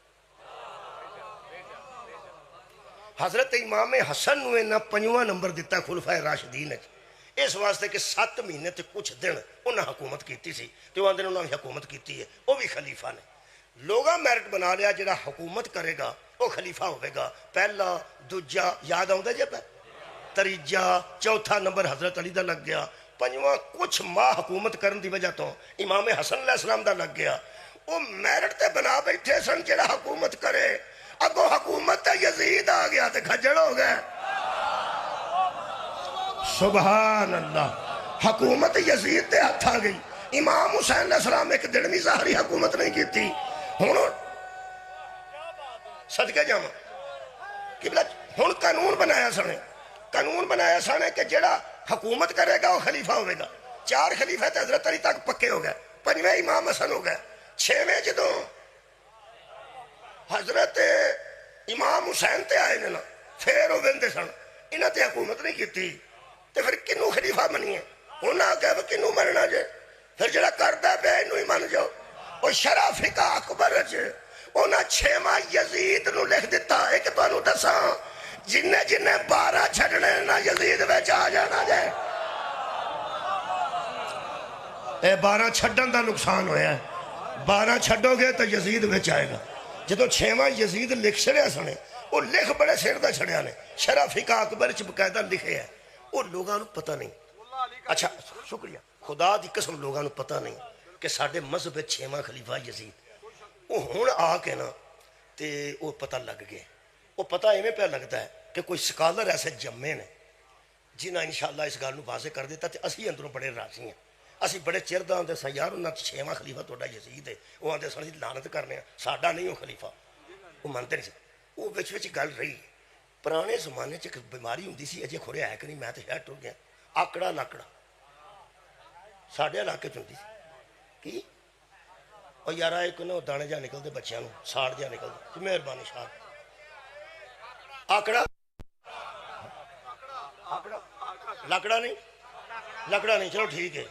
حضرت امام حسن نو نہ 5واں نمبر دیتا خلفائے راشدین اس واسطے کہ 7 مہینے تے کچھ دن انہاں حکومت کیتی سی تو آندے انہاں بھی حکومت کیتی ہے وہ بھی خلیفہ نے لوگاں میرٹ بنا لیا جڑا حکومت کرے گا وہ خلیفہ ہوئے گا پہلا دوجا یاد آؤں جے پہ تریجا 4تھا نمبر حضرت علی دا لگ گیا 5واں کچھ ماہ حکومت کرن دی وجہ تو امام حسن علیہ السلام دا لگ گیا وہ میرٹ تے بنا بیٹھے سن جڑا حکومت کرے اگو حکومت یزید آ گیا تے کھجڑ ہو گئے سبحان اللہ حکومت یزید تے ہاتھ آ گئی امام حسین علیہ السلام ایک دن بھی ظاہری حکومت نہیں کی تھی ہوں صدقے جاواں قبلہ ہوں قانون بنایا سنے کہ جڑا حکومت کرے گا وہ خلیفہ ہوئے گا 4 خلیفہ تے حضرت علی تک پکے ہو گئے 5ویں امام حسن ہو گئے 6ویں جدوں حضرت امام حسین تے آئے نا پھر وہ ویندے سن انہاں تے حکومت نہیں کیتی تے پھر کنوں خلیفہ بنیے انہاں آگیا وہ کنوں مرنا جے پھر جڑا کردہ پہ انہوں ہی من جاؤ وہ شرافی کا اکبر جے انہاں 6واں یزید نو لکھ دیتا ایک تو انہوں دساں جنہیں 12 چھڑنے نا یزید ویچ آ جانا جائے اے 12 چھڑن دا نقصان ہویا ہے 12 چھڑو گے تو یزید ویچ آئے گا جدو 6واں یزید لکھ چھڑیا سنے وہ لکھ بڑے سیر دا چھڑیا نے شرافی کا اکبر چھ بقاعدہ لکھے ہیں وہ لوگاں نو پتہ نہیں اچھا شکریہ خدا دی قسم لوگاں نو پتہ نہیں کہ ساڑھے مذہب 6واں خلیفہ یزید وہ ہون آ کے نا تے وہ پتہ لگ گئے وہ پتہ ایمیں پہ لگتا ہے کہ کوئی سکالر ایسے جمعے نے جنہ انشاءاللہ اس گال نو بازے کر دیتا تے اسی اندروں بڑے راضی ہیں اسی بڑے چردہ آندے سا یار انہاں 6واں خلیفہ توڑا یزید ہے وہ آندے سن لعنت کرنے ہیں ساڑھا نہیں ہو خلیفہ وہ مانتے نہیں سے وہ وچ گل رہی پرانے زمانے چ بیماری ہوندی سی اجے کھڑے ہے کہ نہیں میں تے شاید ٹر گیا آکڑا لاکڑا ساڑھے علاقے چ ہوندی سی کی اور یارا ایک نہ دانے جا نکلتے بچیاں نو ساڑ جا نکلتے مہربانی شاہ آکڑا لکڑا نہیں، لکڑا نہیں، چلو ٹھیک ہے،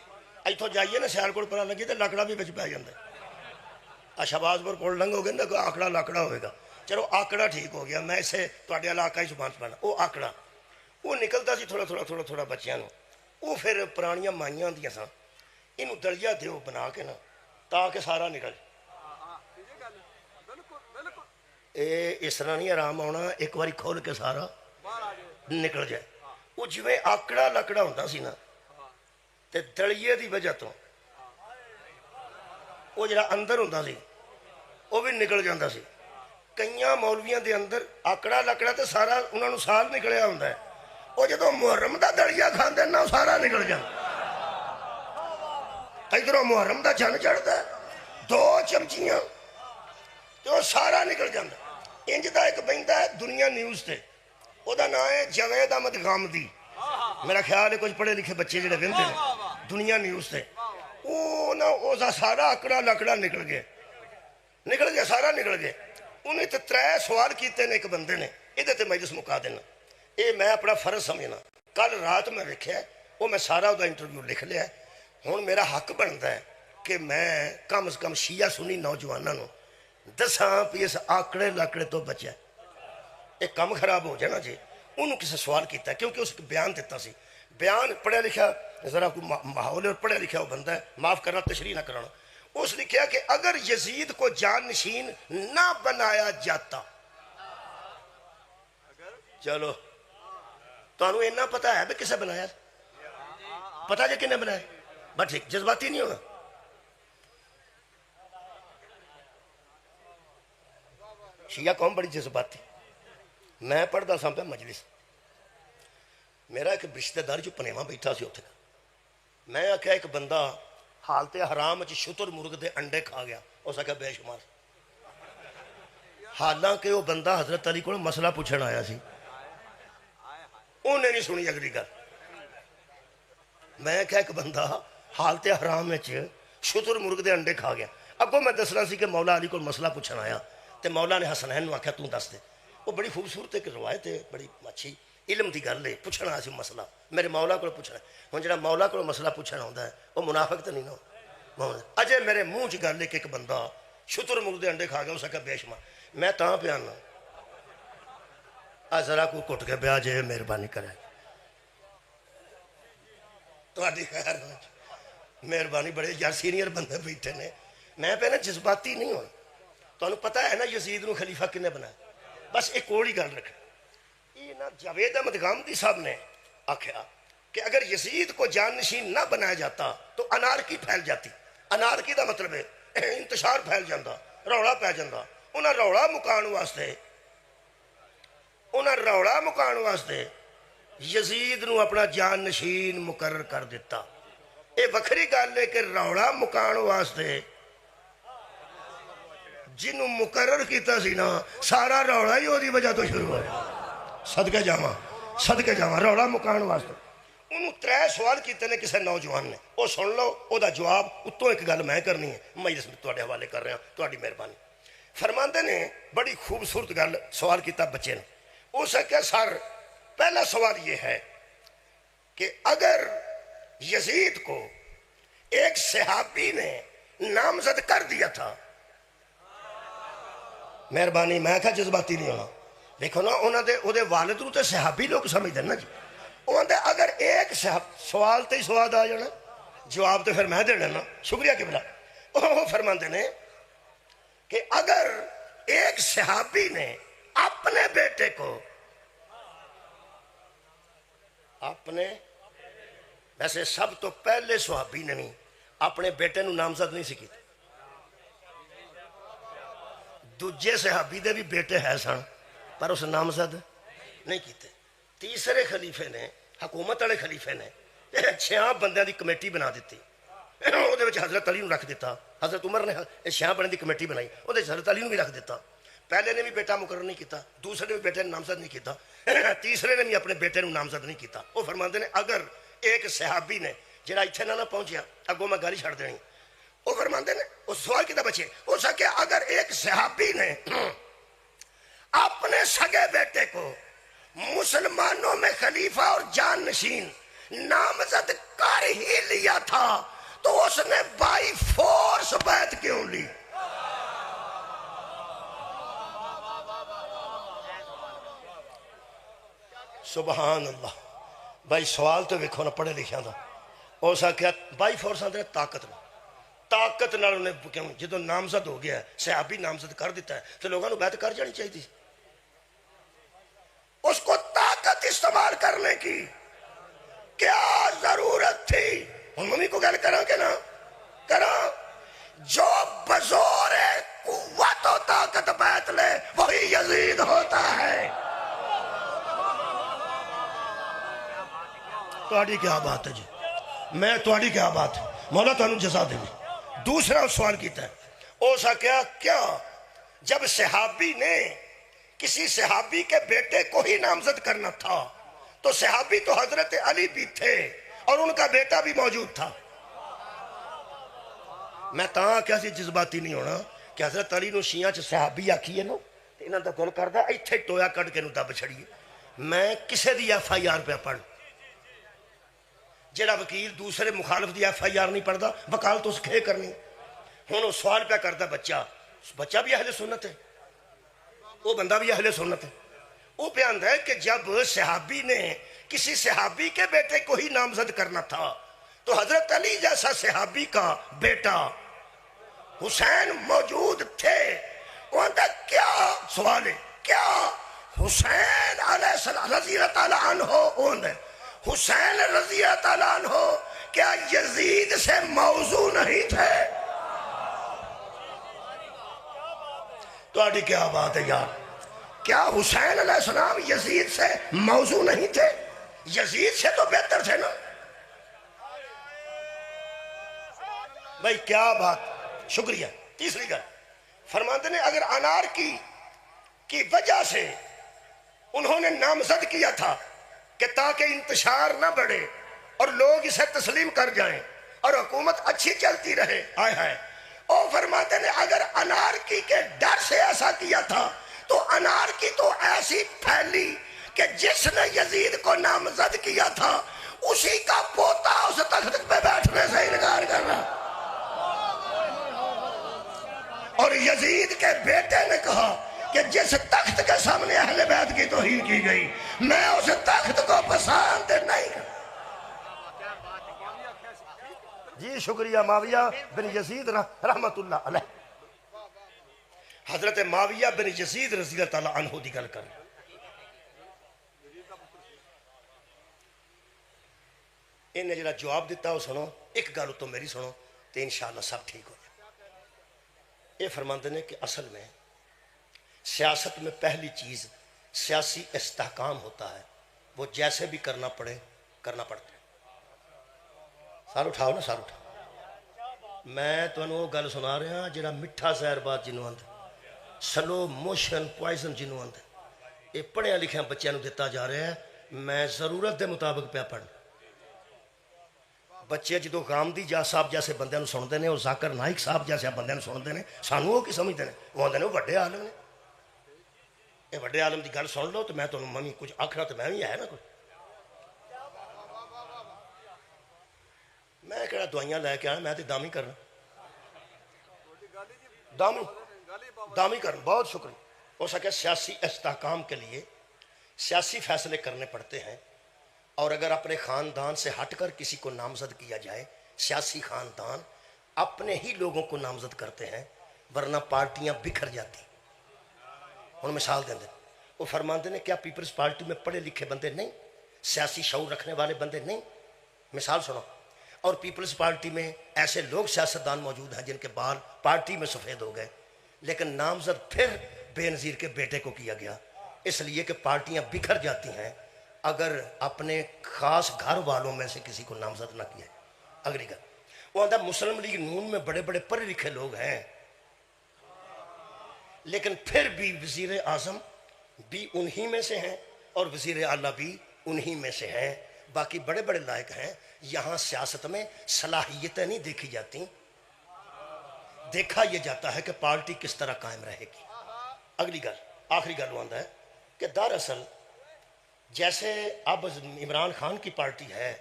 اتوں جائیے نا سیالکوٹ پرا لگی تو لکڑا بھی بچ پی جاتا، شہباز پور پل لنگو گے نا آکڑا لکڑا ہوئے گا، چلو آکڑا ٹھیک ہو گیا، میں اسے تھوڑے علاقہ ہی زبان پانا، وہ آکڑا وہ نکلتا سی تھوڑا تھوڑا تھوڑا تھوڑا بچیاں نو، وہ پھر پرانیاں مائیاں ہوندیاں سن، یہ دلیا دیو بنا کے نا تاکہ سارا نکل، اے اس طرح نہیں آرام آنا، ایک باری کھول کے سارا نکل جائے، وہ جویں آکڑا لکڑا ہوتا سی نا تے دلیے دی وجہ تو وہ جڑا اندر ہوتا سی وہ بھی نکل جاتا سی، کئیاں مولویاں دے اندر آکڑا لکڑا تے سارا انہوں نے سال نکلیا ہوتا ہے، وہ جدو محرم دا دلیا کھاندے نا سارا نکل جاتا، ادھروں محرم دا چن چڑھتا ہے 2 چمچیاں تو سارا نکل جاتا، انج دا ایک بندہ ہے دنیا نیوز تے، وہ دا نام ہے جاوید احمد غامدی، میرا خیال ہے کچھ پڑھے لکھے بچے جڑے وہندے نے دنیا نیوز تے، وہ نا وہ سارا آکڑا لکڑا نکل گیا سارا نکل گیا، انہیں تے 3 سوال کیتے نے ایک بندے نے، یہ تے مجلس مکا دینا، یہ میں اپنا فرض سمجھنا، کل رات میں ویکھیا ہے وہ میں سارا وہ انٹرویو لکھ لیا ہے، ہن میرا حق بنتا ہے کہ میں کم از کم شیعہ سنی نوجوانوں دساں بھی اس آکڑے لاکڑے تو بچا، ایک کم خراب ہو جائے نا جی، انہوں کسی سوال کیتا ہے کیونکہ اس بیان دیتا سی، بیان پڑھیا لکھا ذرا کوئی ماحول اور پڑھیا لکھا وہ بندہ ہے، معاف کرنا تشریح نہ کرانا، اس لکھیا کہ اگر یزید کو جانشین نہ بنایا جاتا، چلو تو انہوں اینا پتا ہے بھی کسے بنایا، پتا جائے کنے بنایا، بس ٹھیک جذباتی نہیں ہونا، شیعہ قوم بڑی جذباتی، میں پڑھتا سا پہ مجلس، میرا ایک رشتہ دار جو پنیواں بیٹھا سی اتنے، میں آخیا ایک بندہ حالت حرام چ شتر مرغ دے انڈے کھا گیا، اس آخیا بے شمار، حالانکہ وہ بندہ حضرت علی کو مسئلہ پوچھنا آیا سی، انہیں نہیں سنی اگلی گل، میں کہا ایک بندہ حالت حرام چ شتر مرغ دے انڈے کھا گیا، اگوں میں دسنا سی کہ مولا علی کو مسئلہ پوچھنا آیا، تے مولا نے حسنین نو آخیا تو دس دے، وہ بڑی خوبصورت ایک روایت ہے، بڑی اچھی علم دی گل ہے، پوچھنا سی مسئلہ میرے مولا کو پوچھنا، ہن جڑا مولا کو مسئلہ پوچھنا ہوندا ہے وہ منافق تو نہیں نا، اجے میرے منہ چ گل ہے کہ ایک بندہ شتر مرغ دے انڈے کھا گیا، اس آخیا بے شمار، میں تاں پیانا ذرا کو کٹ کے پیا جے مہربانی کرے، تہاڈی خیر مہربانی، بڑے یار سینئر بندے بیٹھے نے، میں پہ نا جذباتی نہیں ہوں، تمہیں پتہ ہے نا یزید نو خلیفہ کنے بنایا، بس ایک کوڑی گل رکھ، یہ نا جاوید احمد غامدی صاحب نے آخیا کہ اگر یزید کو جانشین نہ بنایا جاتا تو انارکی پھیل جاتی، انارکی دا مطلب ہے انتشار پھیل جاندہ، روڑا پہ جاندہ، انہاں روڑا مکان واسطے یزید نو اپنا جانشین مقرر کر دیتا، اے وکھری گل ہے کہ روڑا مکان واسطے جنہوں مقرر کیتا سی نا سارا روڑا ہی ہو دی وجہ تو شروع ہوا، صدقے جاواں روڑا مکان واسطے، انہوں 3 سوال کیتے نے کسی نوجوان نے، وہ سن لو او دا جواب، اتوں ایک گل میں کرنی ہے، مجلس میں تواڈے حوالے کر رہا ہوں، تواڈی مہربانی، فرماندے نے بڑی خوبصورت گل سوال کیتا بچے نے، اسے کہ سر پہلا سوال یہ ہے کہ اگر یزید کو ایک صحابی نے نامزد کر دیا تھا، مہربانی میں کہا جذباتی نہیں ہونا، دیکھو نا انہوں دے والد نو تے صحابی لوگ سمجھ دیں نا جی، انہوں دے اگر ایک سوال تے ہی سواد آ جانا، جواب تو پھر میں دینا نا، شکریہ قبلہ، وہ فرماندے نے کہ اگر ایک صحابی نے اپنے بیٹے کو ویسے سب تو پہلے صحابی نے بھی اپنے بیٹے نو نامزد نہیں سکی، دوجے صحابی دے بھی بیٹے ہے سن پر اس نامزد نہیں کیتے، تیسرے خلیفے نے حکومت والے خلیفے نے 6 بندیاں دی کمیٹی بنا دیتی، وہ دے وچ حضرت علی نو رکھ دیتا، حضرت عمر نے 6 بندے دی کمیٹی بنائی، وہ دے حضرت علی نو بھی رکھ دیتا، پہلے نے بھی بیٹا مقرر نہیں کیتا، دوسرے نے بھی بیٹے نے نامزد نہیں کیتا، تیسرے نے بھی اپنے بیٹے نو نامزد نہیں کیتا، وہ فرماندے نے اگر ایک صحابی نے جڑا ایتھے نہ پہنچیا، اگوں میں گالی چھڑ دینی، وہ فرماندے نے اس سوال کیتا بچے، ہو سکے اگر ایک صحابی نے اپنے سگے بیٹے کو مسلمانوں میں خلیفہ اور جان نشین نامزد کر ہی لیا تھا تو اس نے بائی فورس بیعت کیوں لی؟ سبحان اللہ. بھائی سوال تو ویکھو نا پڑھے لکھیا دا. اس آخیا بائی فورس آدھے طاقت نہ طاقت نال انہیں کیوں جدو نامزد ہو گیا ہے صحابی نامزد کر دیتا ہے تو لوگوں نے بیعت کر جانی چاہیے. اس کو طاقت استعمال کرنے کی کیا ضرورت تھی؟ ہم ممی کو گل کرا کہ نہ کرا؟ جو بزور قوت و طاقت بیعت لے وہی یزید ہوتا ہے. تہاڈی کیا بات ہے جی؟ میں تہاڈی کیا بات ہے؟ مولا تانوں جزا دے. دوسرا سوال کیتا ہے او سا کیا جب صحابی نے کسی صحابی کے بیٹے کو ہی نامزد کرنا تھا تو صحابی تو حضرت علی بھی تھے اور ان کا بیٹا بھی موجود تھا. میں تاں کیسی جذباتی نہیں ہونا کہ حضرت علی نو شیعہ چ صحابی آکھی ہے نا انہاں دا گل کردا ایتھے ٹویا کڈ کے نو دب چھڑیے. میں کسے دی ایف آئی آر پہ پڑھ جیڑا وکیل دوسرے مخالف دی ایف آئی آر نہیں پڑھدا وکالت اس کھے کرنی. ہن وہ سوال پہ کردا بچہ بھی اہل سنت ہے وہ بندہ بھی اہل سنت ہے. وہ بیان ہے کہ جب صحابی نے کسی صحابی کے بیٹے کو ہی نامزد کرنا تھا تو حضرت علی جیسا صحابی کا بیٹا حسین موجود تھے. کہتا کیا سوال ہے کیا حسین علیہ السلام رضی اللہ تعالیٰ عنہ حسین رضی اللہ تعالیٰ عنہ کیا یزید سے موضوع نہیں تھے؟ تو آڈی کیا بات ہے یار؟ کیا حسین علیہ السلام یزید سے موضوع نہیں تھے؟ یزید سے تو بہتر تھے نا. بھائی کیا بات. شکریہ. تیسری گل فرماتے نے اگر انارکی کی وجہ سے انہوں نے نامزد کیا تھا کہ تاکہ انتشار نہ بڑھے اور لوگ اسے تسلیم کر جائیں اور حکومت اچھی چلتی رہے آئے ہائے اور فرماتے نے اگر انارکی کے ڈر سے ایسا کیا تھا تو انارکی تو ایسی پھیلی کہ جس نے یزید کو نامزد کیا تھا اسی کا پوتا اس تخت پہ بیٹھنے سے انکار کر رہا اور یزید کے بیٹے نے کہا کہ جس تخت کے سامنے اہل بیت کی توہین کی گئی میں اس تخت کو پسند نہیں کرتا. جی شکریہ. معاویہ بن یزید رحمت اللہ علیہ حضرت معاویہ بن یزید رضی اللہ تعالیٰ عنہ دی گل کر انہیں جڑا جواب دیتا ہو سنو ایک گل تو میری سنو تو انشاءاللہ سب ٹھیک ہو جائے. یہ فرماتے ہیں کہ اصل میں سیاست میں پہلی چیز سیاسی استحکام ہوتا ہے وہ جیسے بھی کرنا پڑے کرنا پڑتا ہے. سار اٹھاؤ نا سار اٹھاؤ. میں تو انہوں گل سنا رہا ہاں جڑا مٹھا زہر بات جنہوں آندھا سلو موشن پوائزن جنہوں آندھا یہ پڑھے لکھے بچیاں نو دیتا جا رہا ہے. میں ضرورت دے مطابق پہ پڑھنا. بچے جدو غامدی جا صاحب جیسے بندے نو سن دینے اور ذاکر نائک صاحب جیسے بندے نو سن دینے سانو وہ کی سمجھ دینے وہ آندھے نے وہ بڑے عالم نے یہ بڑے عالم دی گل سن لو تو میں تو ممی کچھ آکھنا تو میں بھی ہے نا کچھ. میں کہڑا دوائیاں لے کے آنا میں تو دامی کرنا دامی کرنا. بہت شکریہ. ہو سکے سیاسی استحکام کے لیے سیاسی فیصلے کرنے پڑتے ہیں اور اگر اپنے خاندان سے ہٹ کر کسی کو نامزد کیا جائے سیاسی خاندان اپنے ہی لوگوں کو نامزد کرتے ہیں ورنہ پارٹیاں بکھر جاتی. ہوں مثال دیں وہ فرماتے ہیں کیا پیپلز پارٹی میں پڑھے لکھے بندے نہیں سیاسی شعور رکھنے والے بندے نہیں؟ مثال سنو. اور پیپلز پارٹی میں ایسے لوگ سیاستدان موجود ہیں جن کے بال پارٹی میں سفید ہو گئے لیکن نامزد پھر بے نظیر کے بیٹے کو کیا گیا اس لیے کہ پارٹیاں بکھر جاتی ہیں اگر اپنے خاص گھر والوں میں سے کسی کو نامزد نہ کیا. اگلی گل وہ آتا مسلم لیگ نون میں بڑے بڑے پڑھے لکھے لوگ ہیں لیکن پھر بھی وزیر اعظم بھی انہی میں سے ہیں اور وزیر اعلیٰ بھی انہی میں سے ہیں. باقی بڑے بڑے لائق ہیں. یہاں سیاست میں صلاحیتیں نہیں دیکھی جاتی دیکھا یہ جاتا ہے کہ پارٹی کس طرح قائم رہے گی. اگلی گل آخری گل آتا ہے کہ دراصل جیسے اب عمران خان کی پارٹی ہے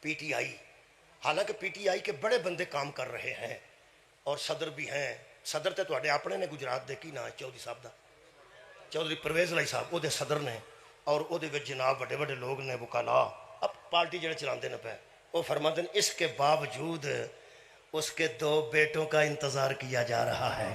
پی ٹی آئی، حالانکہ پی ٹی آئی کے بڑے بندے کام کر رہے ہیں اور صدر بھی ہیں. صدر تے تواڈے اپنے نے گجرات دے کی نا چودھری صاحب دا، چودھری پرویز لائی صاحب وہ صدر نے، اور وہ جناب بڑے بڑے لوگ نے وکلا اب پارٹی جڑے چلاندے نے پے، وہ فرماتے ہیں اس کے باوجود اس کے 2 بیٹوں کا انتظار کیا جا رہا ہے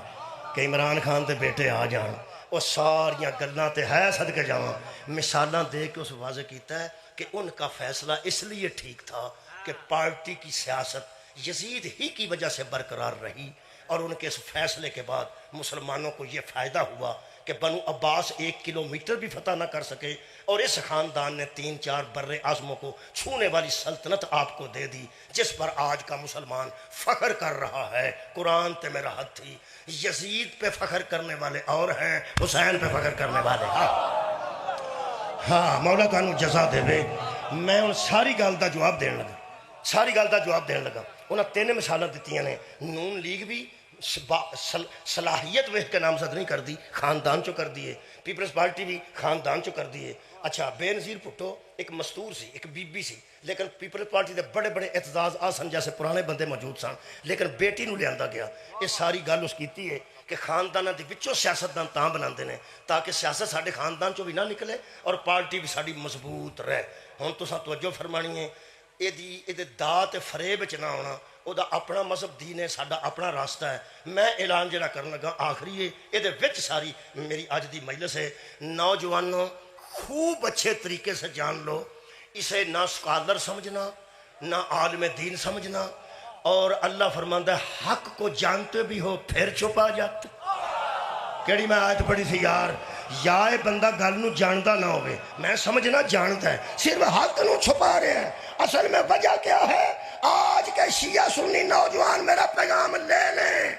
کہ عمران خان دے بیٹے آ جان. وہ ساریاں گلاں تے ہے صدقے جاواں مثالاں دے کے اس واضح کیتا ہے کہ ان کا فیصلہ اس لیے ٹھیک تھا کہ پارٹی کی سیاست یزید ہی کی وجہ سے برقرار رہی، اور ان کے اس فیصلے کے بعد مسلمانوں کو یہ فائدہ ہوا کہ بنو عباس 1 کلومیٹر بھی فتح نہ کر سکے، اور اس خاندان نے 3-4 بر اعظموں کو چھونے والی سلطنت آپ کو دے دی، جس پر آج کا مسلمان فخر کر رہا ہے. قرآن تے میرا حد تھی. یزید پہ فخر کرنے والے اور ہیں، حسین پہ فخر کرنے والے ہاں مولا تانوں جزا دے وے. میں ان ساری گل دا جواب دین لگا. انہاں 3 مثالاں دتیاں نے. نون لیگ بھی صلاحیت ویکھ کے نامزد نہیں کر دی، خاندان چو کر دیے. پیپلز پارٹی بھی خاندان چو کر دیے. اچھا بے نظیر بھٹو ایک مستور سی، ایک بی بی سی، لیکن پیپلز پارٹی دے بڑے بڑے اعتزاز آسن جیسے پرانے بندے موجود سن، لیکن بیٹی نو لیا گیا. یہ ساری گل اس کیتی ہے کہ خاندانہ دے وچوں سیاستدان تاں بناندے نے تاکہ سیاست ساڈے خاندان چو بھی نہ نکلے اور پارٹی بھی ساڈی مضبوط رہے. ہن تساں توجہ فرمانی ہے، یہ دا تے فریب چ نہ ہونا. وہ اپنا مذہب دین ہے، ساڈا اپنا راستہ ہے. میں اعلان جڑا کرن لگا آخری ہے، یہ وچ ساری میری اج دی مجلس ہے. نوجوانوں خوب اچھے طریقے سے جان لو، اسے نہ اسکالر سمجھنا نہ عالم دین سمجھنا. اور اللہ فرماندہ ہے حق کو جانتے بھی ہو پھر چھپا جاتے. کیڑی میں آیت پڑھی تھی یار، یا اے بندہ گل نو جانتا نہ ہوئے، میں سمجھنا جانتا ہے، صرف حق نو چھپا رہے ہیں. اصل میں وجہ کیا ہے؟ آج کے شیعہ سنی نوجوان میرا پیغام لے لیں،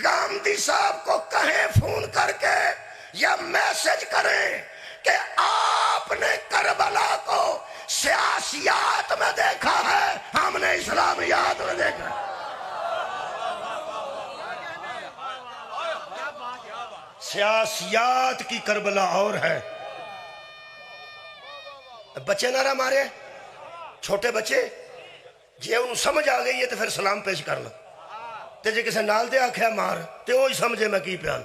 گامدی صاحب کو کہیں فون کر کے یا میسج کریں کہ آپ نے کربلا کو سیاسیات میں دیکھا ہے، ہم نے اسلامیات میں دیکھا ہے. سیاسیات کی کربلا اور ہے. بچے نہ رہا مارے، چھوٹے بچے جی انہوں سمجھ آ گئی ہے تو پھر سلام پیش کرنا، تے جے کسے نال دے آکھیا مار تے وہی سمجھے میں کی پیان.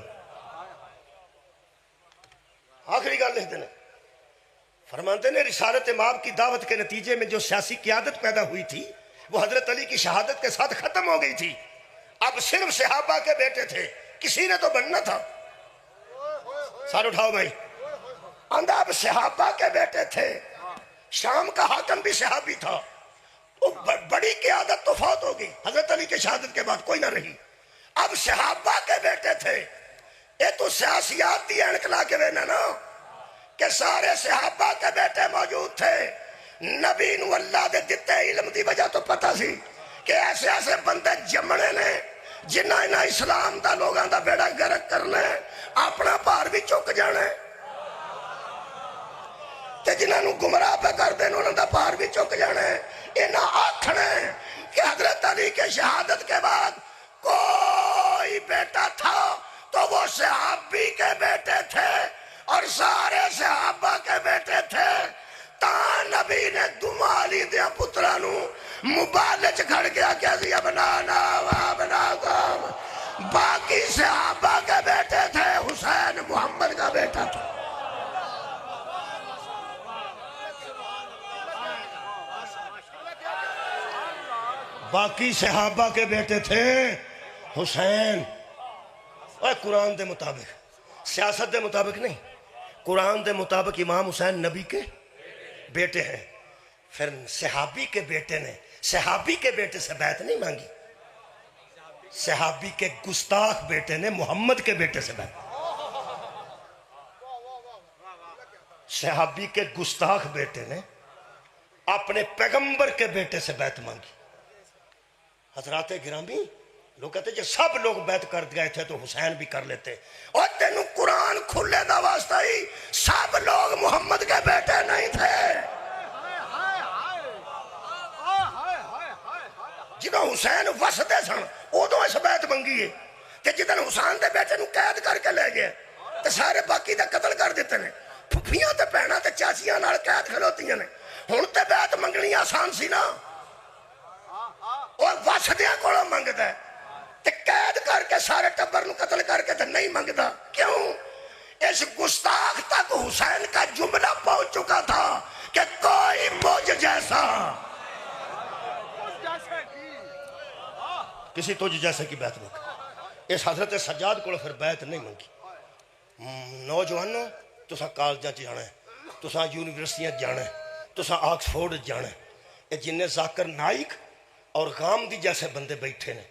آخری گل لکھتے ہیں، فرماتے ہیں رسالت مآب کی دعوت کے نتیجے میں جو سیاسی قیادت پیدا ہوئی تھی وہ حضرت علی کی شہادت کے ساتھ ختم ہو گئی تھی. اب صرف صحابہ کے بیٹے تھے، کسی نے تو بننا تھا. سارے اٹھاؤ بھائی. اندھا اب صحابہ کے بیٹے تھے، شام کا حاکم بھی صحابی تھا. بڑی قیادت تو فوت ہو گئی، حضرت علی کی شہادت کے بعد کوئی نہ رہی. اب صحابہ کے بیٹے تھے. یہ تو سیاسیات دی انکلا کے وینا نا کہ سارے صحابہ کے بیٹے موجود تھے. نبی نو اللہ دے دیتے علم دی وجہ تو پتہ سی کہ ایسے ایسے بندے جمنے نے جنہ انہاں اسلام دا لوگاں دا بیڑا گرک کرنا ہے، اپنا پار بھی چک جانا ہے، تے جنہاں نو گمراہ پہ کر دیں انہاں دا پار بھی چک جانا ہے. انہاں آکھنا ہے کہ حضرت علی کے شہادت کے بعد کوئی بیٹا تھا تو وہ صحابی کے بیٹے تھے اور سارے صحابہ کے بیٹے تھے. تاں نبی نے دوما علی دیا پترانو مبالج کھڑ گیا کہ ازی ابنانا و ابناکم. باقی صحابہ کے بیٹے تھے، حسین محمد کا بیٹا تھا. باقی صحابہ کے بیٹے تھے، حسین. اور قرآن دے مطابق، سیاست دے مطابق نہیں، قرآن دے مطابق امام حسین نبی کے بیٹے ہیں. پھر صحابی کے بیٹے نے صحابی کے بیٹے سے بیعت نہیں مانگی، صحابی کے گستاخ بیٹے نے محمد کے بیٹے سے بیعت. صحابی کے گستاخ بیٹے نے اپنے پیغمبر کے بیٹے سے بیعت مانگی. حضرات گرامی لوگ کہتے ہیں سب لوگ بیعت کر گئے تھے تو حسین بھی کر لیتے. اور تینوں قرآن کھلے دا واسطہ ہی سب لوگ محمد کے بیٹے نہیں تھے. جنہوں حسین وسدے سن ادو اس بیعت منگی ہے کہ جدن حسین دے بیٹے نو قید کر کے لے گئے تو سارے باقی دا قتل کر دیتے ہیں. پھپھیاں تے بہناں تے چاچیاں نال قید کھلوتیاں نے ہن تے بیعت منگنی آسان سی نا اور واسدیاں کولوں منگدا ہے تے قید کر کے سارے ٹبر نو قتل کر کے تے نہیں منگدا کیوں اس گستاخ تک حسین کا جملہ پہنچ چکا تھا کہ کوئی مجھ جیسا کسی تجھ جیسے کی بیعت نہیں کی اس حضرت سجاد کو پھر بیعت نہیں منگی نوجوانوں تساں کالجاں چ جانا ہے تساں یونیورسٹیاں جانا ہے تساں آکسفورڈ جانا ہے یہ جن ذاکر نائک اور غامدی جیسے بندے بیٹھے نے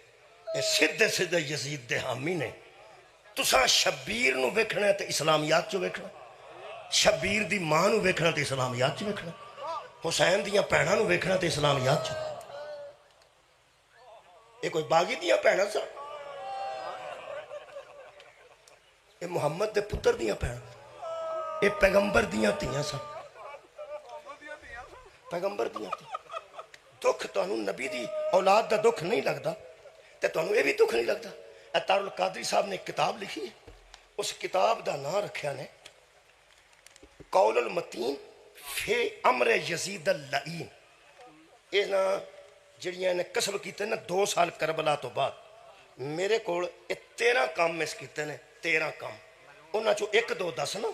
یہ سیدھے سیدھے یزید دے حامی نے تساں شبیر نو ویکھنا ہے تے اسلامیات چو ویکھنا شبیر دی ماں نو ویکھنا تے اسلامیات چو ویکھنا حسین دیاں بھیناں نو ویکھنا تے اسلامیات چو یہ کوئی باغی دیاں بھیناں سن یہ محمد دے پتر دیاں بھیناں یہ پیغمبر دیاں تیاں سن پیغمبر دیاں تیاں دکھ تانوں نبی دی اولاد دا دکھ نہیں لگدا تے تانوں یہ بھی دکھ نہیں لگدا عطار القادری صاحب نے ایک کتاب لکھی ہے اس کتاب دا نام رکھیا نے قول المتین فی امر یزید اللعین یہ نا جڑیاں نے کسب کیتے نا 2 سال کربلا تو بعد میرے کول 13 کام میں کیتے نے 13 کام انہاں چوں 1-2 دس نا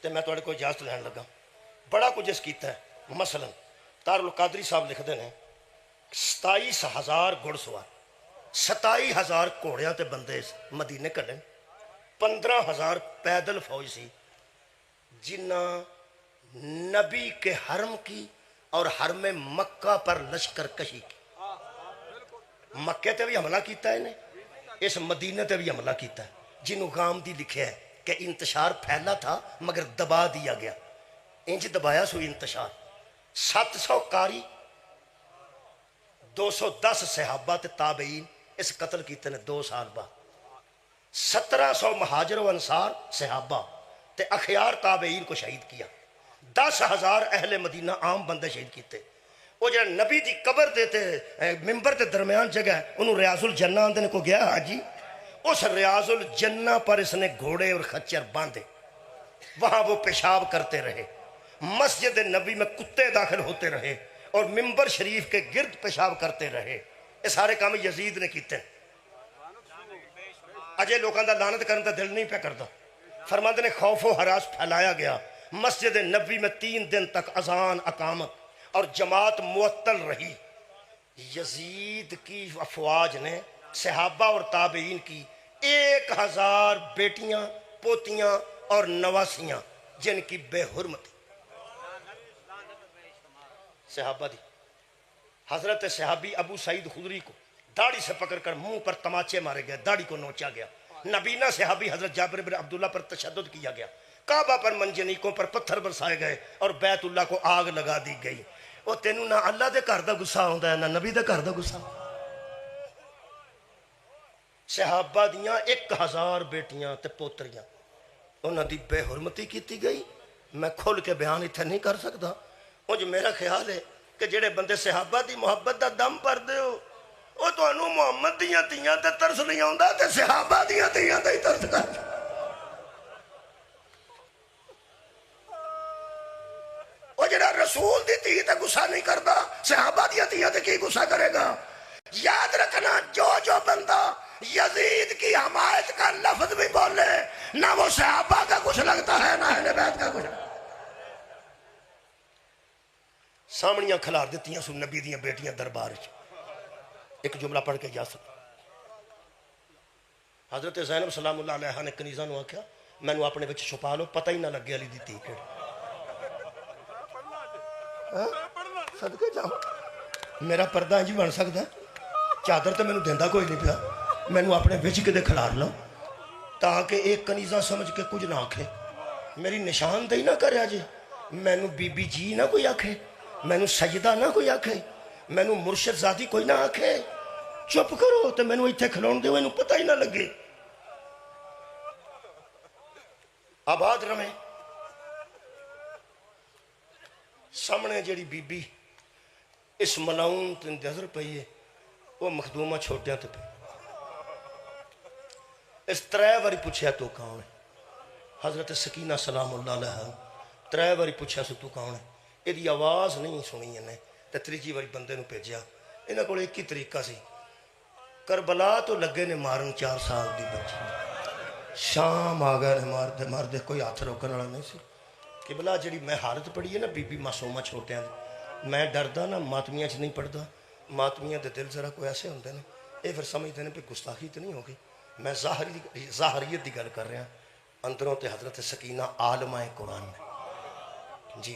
تے میں تواڈے کو اجازت لین لگا بڑا کچھ اس کیتا ہے مثلا تار القادری صاحب لکھتے ہیں 27,000 گھڑ سوار 27,000 گھوڑیاں تے بندے مدینے کڈے 15,000 پیدل فوج سی جنہ نبی کے حرم کی اور حرم مکہ پر لشکر کشی کی مکے تے بھی حملہ کیتا ہے نے اس مدینے تے بھی حملہ کیتا ہے جنہوں غامدی لکھے ہے کہ انتشار پھیلا تھا مگر دبا دیا گیا انج دبایا سو انتشار 700 قاری 210 صحابہ تے تابعین اس قتل کیتے نے 2 سال بعد 1700 مہاجر و انصار صحابہ تے اخیار تابعین کو شہید کیا 10,000 اہل مدینہ عام بندے شہید کیتے وہ جڑا نبی دی قبر دیتے ممبر دے درمیان جگہ ہے انہوں ریاض الجنہ آندھنے کو گیا حاجی اس ریاض الجنہ پر اس نے گھوڑے اور خچر باندھے وہاں وہ پیشاب کرتے رہے مسجد نبی میں کتے داخل ہوتے رہے اور ممبر شریف کے گرد پیشاب کرتے رہے یہ سارے کام یزید نے کیتے اجے لوگوں دا لعنت کرنے دا دل نہیں پہ کرتا فرماندے نے خوف و ہراس پھیلایا گیا مسجد نبی میں 3 دن تک اذان اقامت اور جماعت معطل رہی یزید کی افواج نے صحابہ اور تابعین کی 1,000 بیٹیاں پوتیاں اور نواسیاں جن کی بے حرمتی صحابہ دی حضرت صحابی ابو سعید خدری کو داڑھی سے پکڑ کر منہ پر تماچے مارے گئے داڑھی کو نوچا گیا نبینہ صحابی حضرت جابر بن عبداللہ پر تشدد کیا گیا کعبہ پر منجنیکوں پر پتھر برسائے گئے اور بیت اللہ کو آگ لگا دی گئی وہ تینوں نہ اللہ دے گھر دا غصہ ہوندا ہے نہ نبی دے گھر دا غصہ صحابہ دیاں 1,000 بیٹیاں تے پوتریاں انہاں دی بے حرمتی کیتی گئی میں کھول کے بیان اتنے نہیں کر سکتا مجھ میرا خیال ہے کہ جڑے بندے صحابہ دی محبت دا دم پر دے ہو وہ تو انہوں محمد دیاں تیاں تے ترس نہیں آؤں تے صحابہ دیاں تیاں تے ترس کر وہ جڑا رسول دی تی تے گسا نہیں کرتا صحابہ دیاں تیاں تے کی گسا کرے گا یاد رکھنا جو بندہ یزید کی حمایت کا لفظ بھی بولے نہ وہ صحابہ کا کچھ لگتا ہے نہ اہل بیت کا کچھ سامنیاں کھلار دیتیاں سو نبی دیاں بیٹیاں دربار ایک جملہ پڑھ کے جا سکتا حضرت زینب سلام اللہ علیہ نے کنیزہ نو آکھیا میں نو اپنے بچ چھپا لو پتہ ہی نہ لگے علی دی تی کیڑی صدقے جاؤ میرا پردہ انجی بن سکتا ہے چادر تو مینوں دیندا کوئی نہیں پیا مینوں اپنے بچ کدے کھلار لو تاکہ ایک کنیزہ سمجھ کے کچھ نہ آکھے میری نشاندہی نہ کرے جی مینوں بی بی جی نہ کوئی آکھے مینوں سجدہ نہ کوئی آکھے مینوں مرشد ذاتی کوئی نہ آکھے چپ کرو تو مینوں ایتھے کھلون دیو مینوں پتہ ہی نہ لگے آباد رہے سامنے جیڑی بی بی اس ملاؤن تے نظر پئی ہے وہ مخدومہ چھوٹیاں تے پئی اس 3 واری پوچھیا تو کون ہے حضرت سکینہ سلام اللہ علیہ 3 ਵਾਰੀ ਪੁੱਛਿਆ ਸੀ ਤੂੰ ਕੌਣ ਹੈ, ਇਹਦੀ ਆਵਾਜ਼ ਨਹੀਂ ਸੁਣੀ ਇਹਨੇ, ਤੇ ਤੀਜੀ ਵਾਰੀ ਬੰਦੇ ਨੂੰ ਭੇਜਿਆ। ਇਹਨਾਂ ਕੋਲ ਇੱਕ ਹੀ ਤਰੀਕਾ ਸੀ, ਕਰਬਲਾ ਤੋਂ ਲੱਗੇ ਨੇ ਮਾਰਨ 4 ਸਾਲ ਦੀ ਬੱਚੀ, ਸ਼ਾਮ ਆ ਗਏ ਨੇ ਮਾਰਦੇ ਮਾਰਦੇ, ਕੋਈ ਹੱਥ ਰੋਕਣ ਵਾਲਾ ਨਹੀਂ ਸੀ। ਕਿ ਬਲਾ ਜਿਹੜੀ ਮੈਂ ਹਾਲਤ ਪੜ੍ਹੀ ਹੈ ਨਾ ਬੀਬੀ ਮਾਸੂਮਾ ਛੋਟਿਆਂ ਦੀ, ਮੈਂ ਡਰਦਾ ਨਾ ਮਾਤਮੀਆਂ 'ਚ ਨਹੀਂ ਪੜ੍ਹਦਾ, ਮਾਤਮੀਆਂ ਦੇ ਦਿਲ ਜ਼ਰਾ ਕੋਈ ਐਸੇ ਹੁੰਦੇ ਨੇ, ਇਹ ਫਿਰ ਸਮਝਦੇ ਨੇ ਵੀ ਗੁਸਤਾਖੀ ਤਾਂ ਨਹੀਂ ਹੋ ਗਈ। ਮੈਂ ਜ਼ਾਹਰੀਅਤ ਦੀ ਗੱਲ ਕਰ ਰਿਹਾ, ਅੰਦਰੋਂ ਤੇ ਹਜ਼ਰਤ ਸਕੀਨਾ ਆਲਮਾਏ ਕੁਰਾਨ ਨੇ ਜੀ,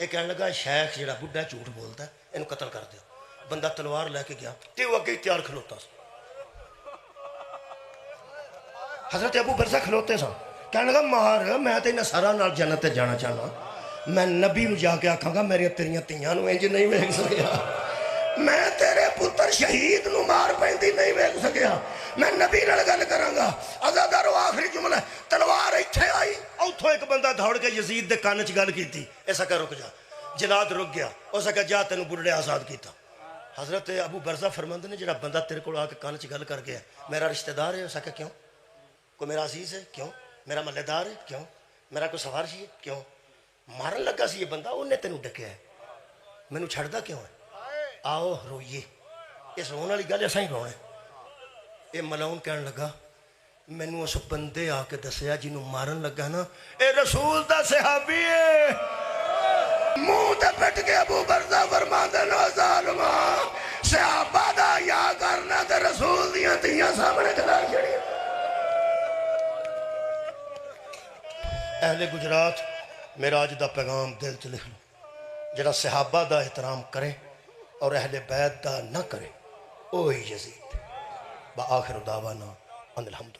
یہ کہنے لگا شیخ جڑا بڈھا جھوٹ بولتا ہے یہ قتل کر دو. بندہ تلوار لے کے گیا تے وہ اگے تیار کھلوتا سا. حضرت ابو برزہ کھلوتے سن. کہنے لگا مار میں تے نصارا نال جنت تے جانا چاہنا. میں نبی نو جا کے آکھاں گا میری تیریاں تیاں نو انج نہیں ویکھ سکیا. میں تیرے پتر شہید نو مار پیندی نہیں ویکھ سکیا. میں نبی نال گل کراں گا. عزادارو آخری جملہ تلوار ایتھے آئی اوتھوں ایک بندہ دوڑ کے یزید دے کان چ گل کیتی. ایسا کہ رک جا. جلاد رک گیا. اس کہا جا تینوں بڈھڑے آزاد کیتا. حضرت ابو برزہ فرماندے نے جڑا بندہ تیرے کول آ کے کان چ گل کر گیا میرا رشتہ دار ہے. اس کہا کیوں؟ کوئی میرا عزیز ہے کیوں؟ میرا محلے دار ہے کیوں؟ میرا کوئی سفارشی ہے کیوں؟ مارن لگا سی یہ بندہ انہیں تینوں ڈکیا ہے مینوں چھڑدا کیوں ہے؟ آؤ روئیے. اس رونے والی گل ایسا ہی رونا ہے. یہ ملاؤن کہنے لگا مینوں اس بندے آ کے دسیا جنوں مارن لگا نا اے رسول دا صحابی ہے. منہ تے پٹ کے ابو برزہ فرماندے نے ظالما صحابہ دا یا کرنا تے رسول دیاں تیاں سامنے کھڑا چھڑی. اہل گجرات میرا اج دا پیغام دل چ لکھ لو. جڑا صحابہ دا احترام کرے اور اہل بیت دا نہ کرے وہی یزید. بآخر دعوانا ان الحمد